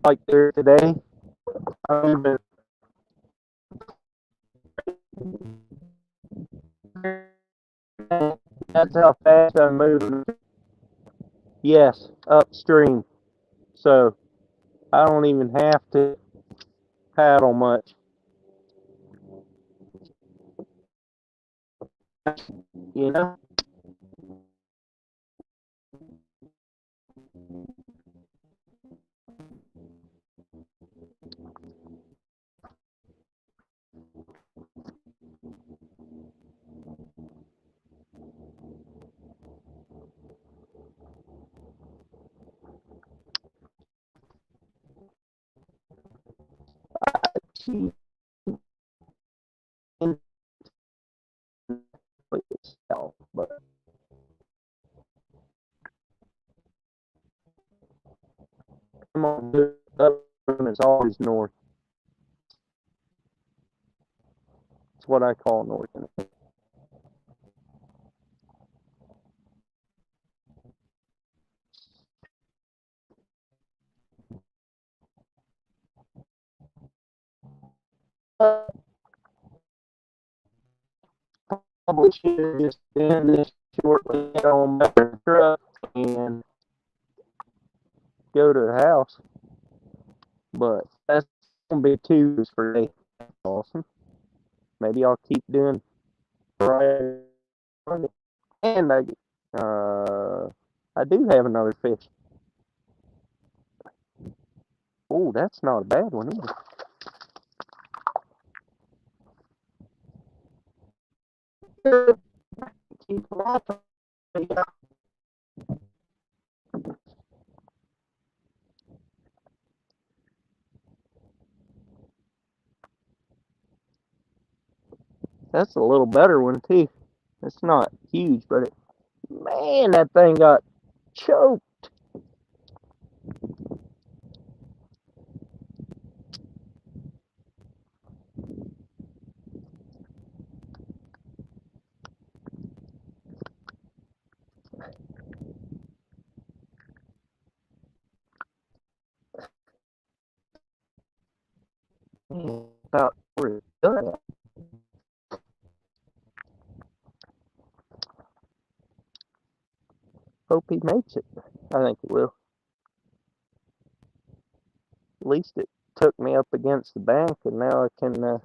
like there today, I'm gonna, that's how fast I'm moving. Yes, upstream. So I don't even have to paddle much. You know? But I'm on the up it's always north. It's what I call north. Probably should just end this shortly, get on my truck and go to the house. But that's gonna be two for today. Awesome. Maybe I'll keep doing Friday and I do have another fish. Oh, that's not a bad one either. Keep laughing. That's a little better one too. It's not huge, but man, that thing got choked. About where it's done. Hope he makes it. I think he will. At least it took me up against the bank, and now I can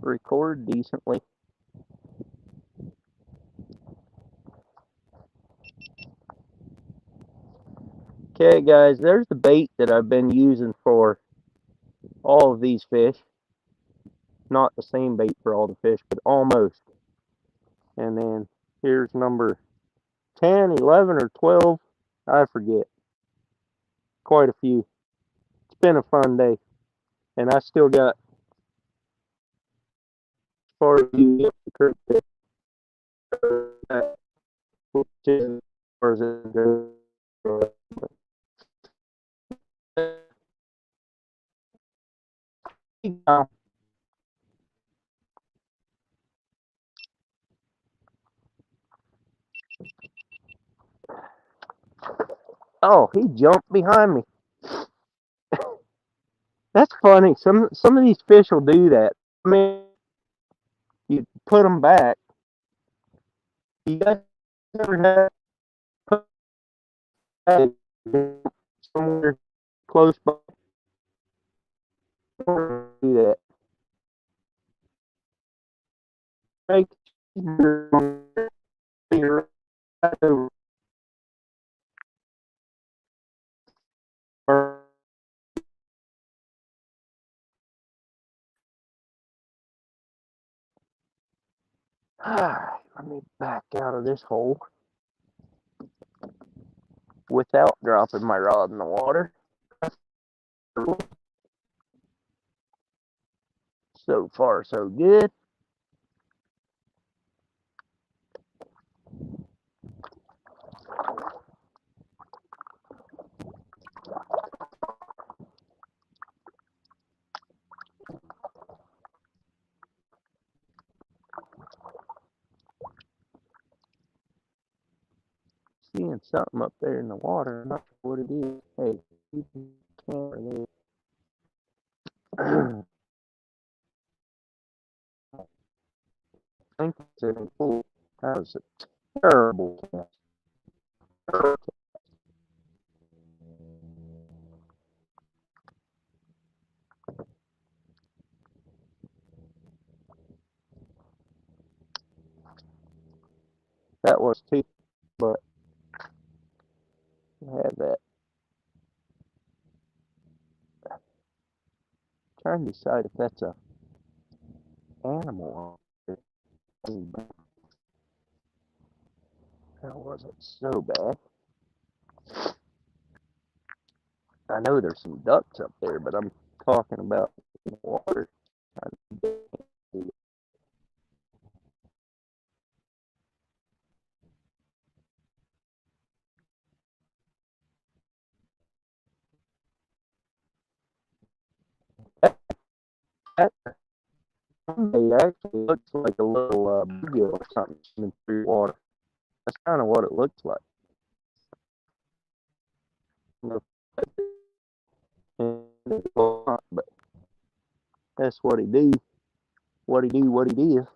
record decently. Okay, guys, there's the bait that I've been using for all of these fish. Not the same bait for all the fish, but almost. And then here's number 10, 11, or 12. I forget. Quite a few. It's been a fun day. And I still got as far as you get the creek as far as it goes. Oh, he jumped behind me. That's funny. Some of these fish will do that. I mean, you put them back. You guys ever have put back somewhere close by? Do that. Make your let me back out of this hole without dropping my rod in the water. So far, so good. Seeing something up there in the water. I'm not sure what it is. Hey, you can't really. I think it's in full. That was a terrible cast. That was too, but I have that. Trying to decide if that's a animal. That wasn't so bad. I know there's some ducks up there, but I'm talking about the water. That Sunday actually looks like a little bluegill or something swimming through water. That's kind of what it looks like. But that's what he do. What he do. What he do.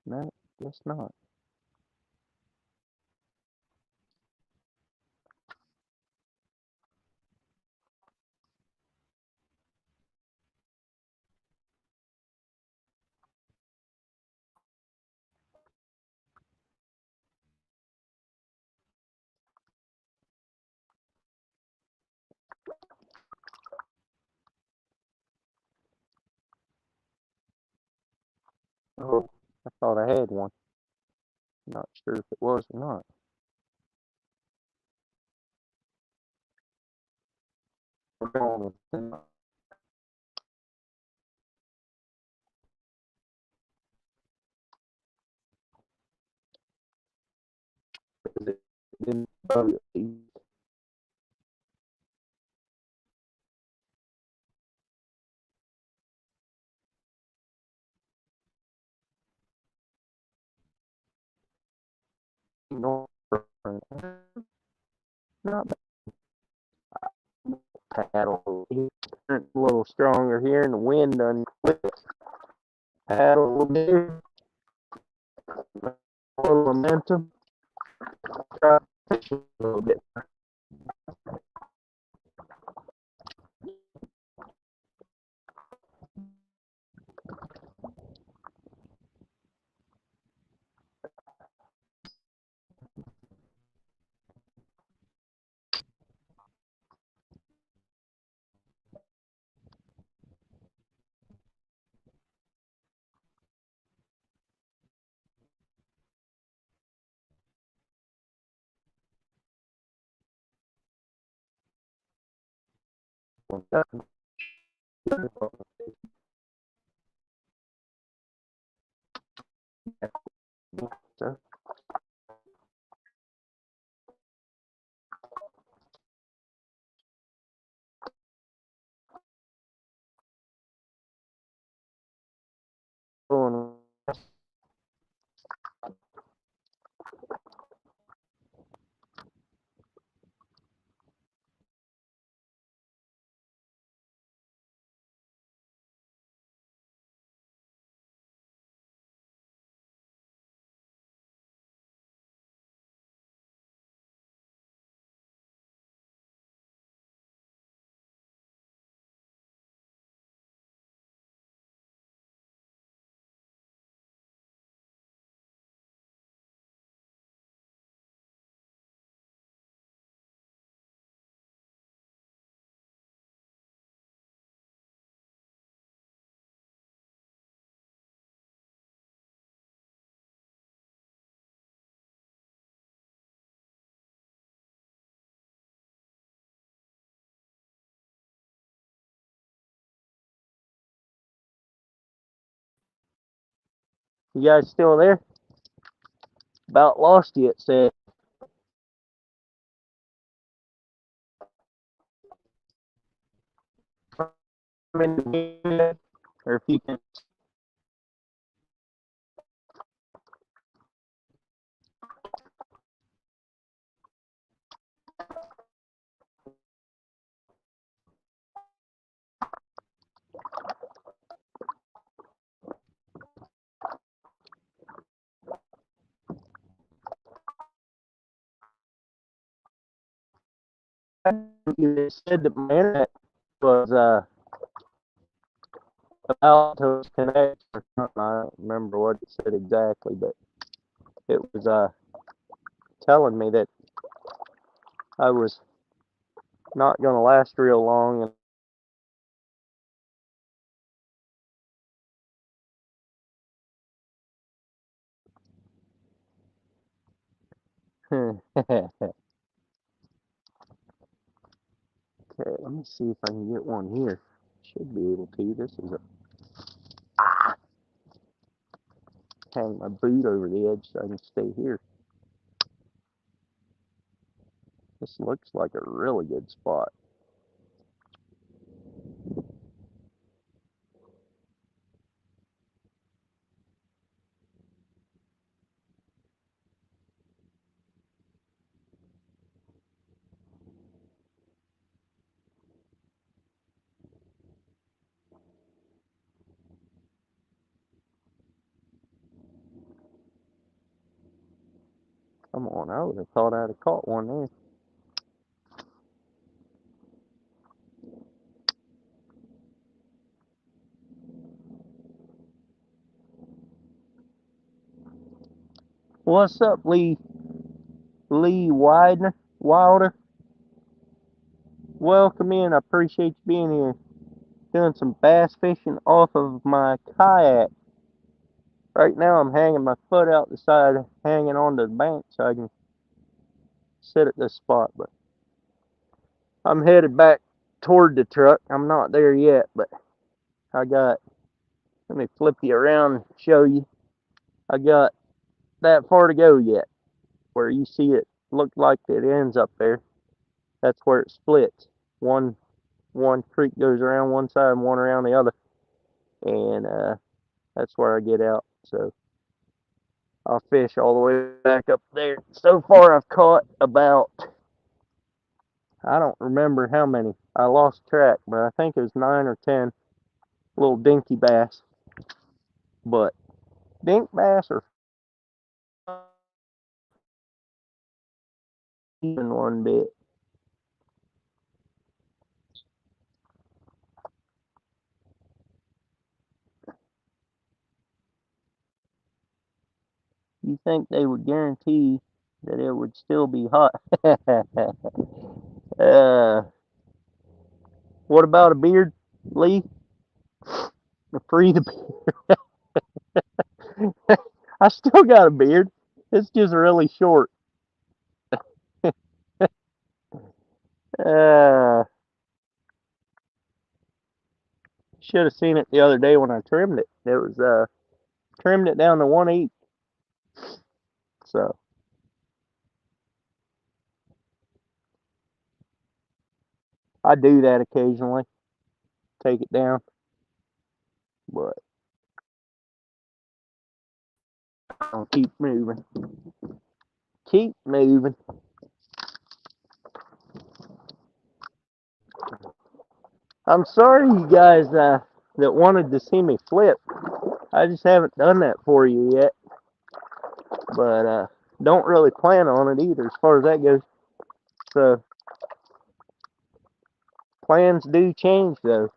No, guess not. Oh, I thought I had one. Not sure if it was or not. We're going with it. It didn't bug it. Not paddle. A little stronger here, and the wind done quit. Paddle a little bit, a little momentum. Try to fish a little bit. You guys still there? About lost you, it said. Or if you can. You said that my internet was about to connect or something. I don't remember what it said exactly, but it was telling me that I was not going to last real long. And okay, let me see if I can get one here. Should be able to. This is a hang my boot over the edge so I can stay here. This looks like a really good spot. Come on, I would have thought I'd have caught one there. What's up, Lee Wilder? Welcome in. I appreciate you being here. Doing some bass fishing off of my kayak. Right now I'm hanging my foot out the side, hanging onto the bank so I can sit at this spot. But I'm headed back toward the truck. I'm not there yet, but I got, let me flip you around and show you. I got that far to go yet. Where you see it look like it ends up there. That's where it splits. One creek goes around one side and one around the other. And that's where I get out. So I'll fish all the way back up there. So far I've caught about, I don't remember how many. I lost track, but I think it was 9 or 10 little dinky bass. But dink bass are even one bit. You think they would guarantee that it would still be hot? uh, what about a beard, Lee? Free the beard. I still got a beard. It's just really short. Uh, should have seen it the other day when I trimmed it. It was trimmed it down to 1/8. So I do that occasionally. Take it down, but I'll keep moving. Keep moving. I'm sorry, you guys that wanted to see me flip. I just haven't done that for you yet, but don't really plan on it either, as far as that goes. So plans do change, though.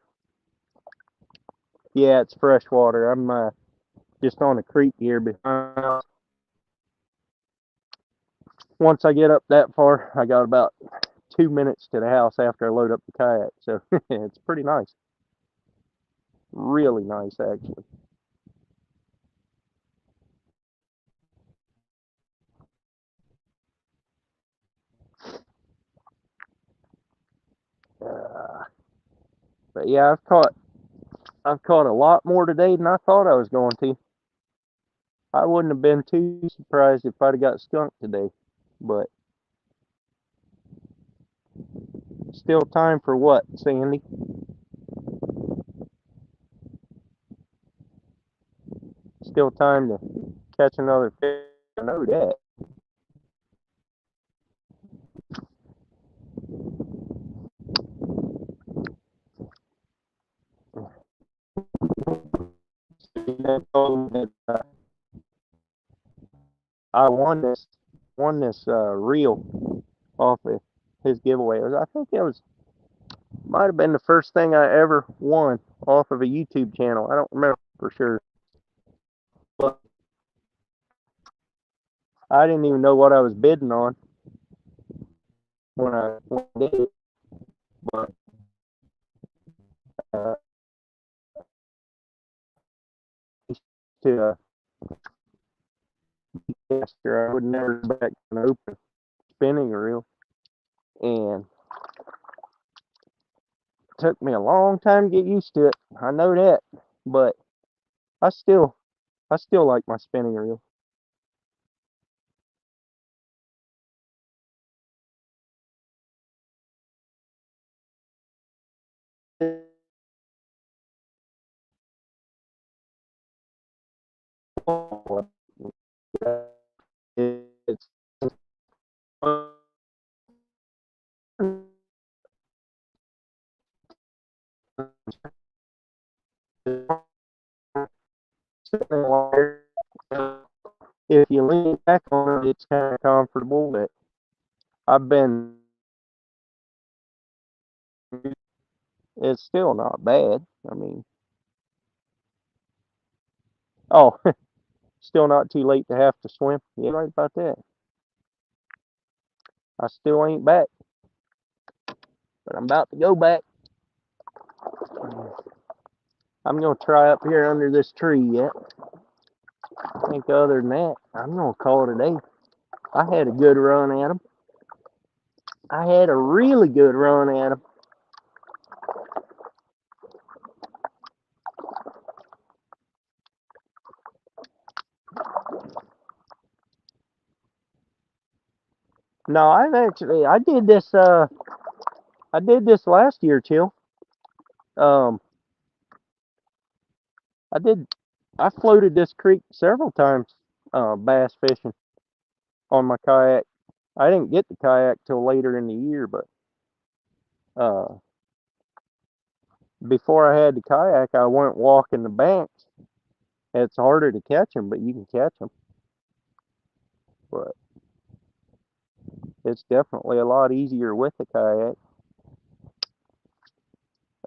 Yeah, it's fresh water. I'm just on a creek here behind my house. Once I get up that far, I got about 2 minutes to the house after I load up the kayak. So it's pretty nice. Really nice, actually. Uh, but yeah, I've caught a lot more today than I thought I was going to. I wouldn't have been too surprised if I'd have got skunked today. But still time for what, Sandy? Still time to catch another fish. I know that. I won this reel off of his giveaway. I think it was might have been the first thing I ever won off of a YouTube channel. I don't remember for sure, but I didn't even know what I was bidding on when I did it. But uh, to caster, I would never go back to an open spinning reel, and it took me a long time to get used to it. I know that, but I still I still like my spinning reel. It's if you lean back on it, it's kind of comfortable. But I've been, it's still not bad. I mean, oh, still not too late to have to swim. Yeah, right about that. I still ain't back, but I'm about to go back. I'm gonna try up here under this tree yet. think other than that, I'm gonna call it a day. I had a good run at them. I had a really good run at them. No, I did this last year, Chill. Um, I did. I floated this creek several times, bass fishing on my kayak. I didn't get the kayak till later in the year, but uh, before I had the kayak, I went walking the banks. It's harder to catch them, but you can catch them. But it's definitely a lot easier with the kayak.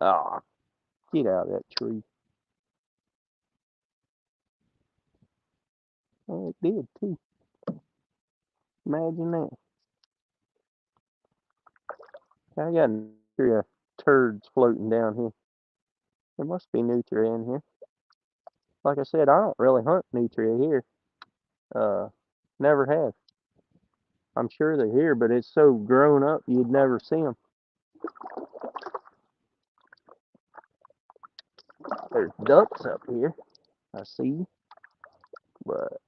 Ah, get out of that tree. Oh, it did too. Imagine that. I got nutria turds floating down here. There must be nutria in here. Like I said, I don't really hunt nutria here. Uh, Never have. I'm sure they're here, but it's so grown up you'd never see them. There's ducks up here. I see, but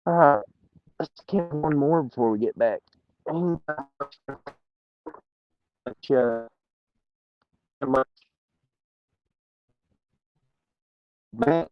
alright, let's get one more before we get back. Ain't much, much back.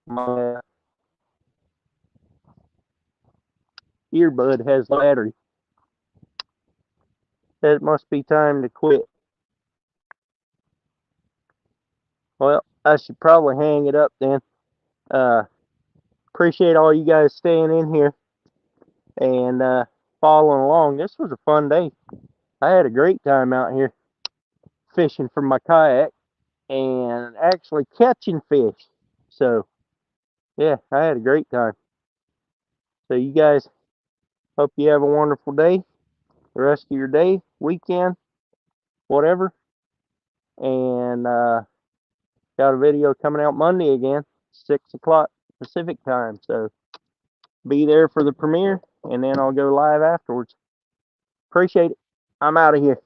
My earbud has battery. It must be time to quit. Well, I should probably hang it up then. Uh, Appreciate all you guys staying in here and following along. This was a fun day. I had a great time out here fishing from my kayak and actually catching fish. So, yeah, I had a great time. So, you guys, hope you have a wonderful day, the rest of your day, weekend, whatever. And got a video coming out Monday again, 6 o'clock Pacific time. So, be there for the premiere, and then I'll go live afterwards. Appreciate it. I'm out of here.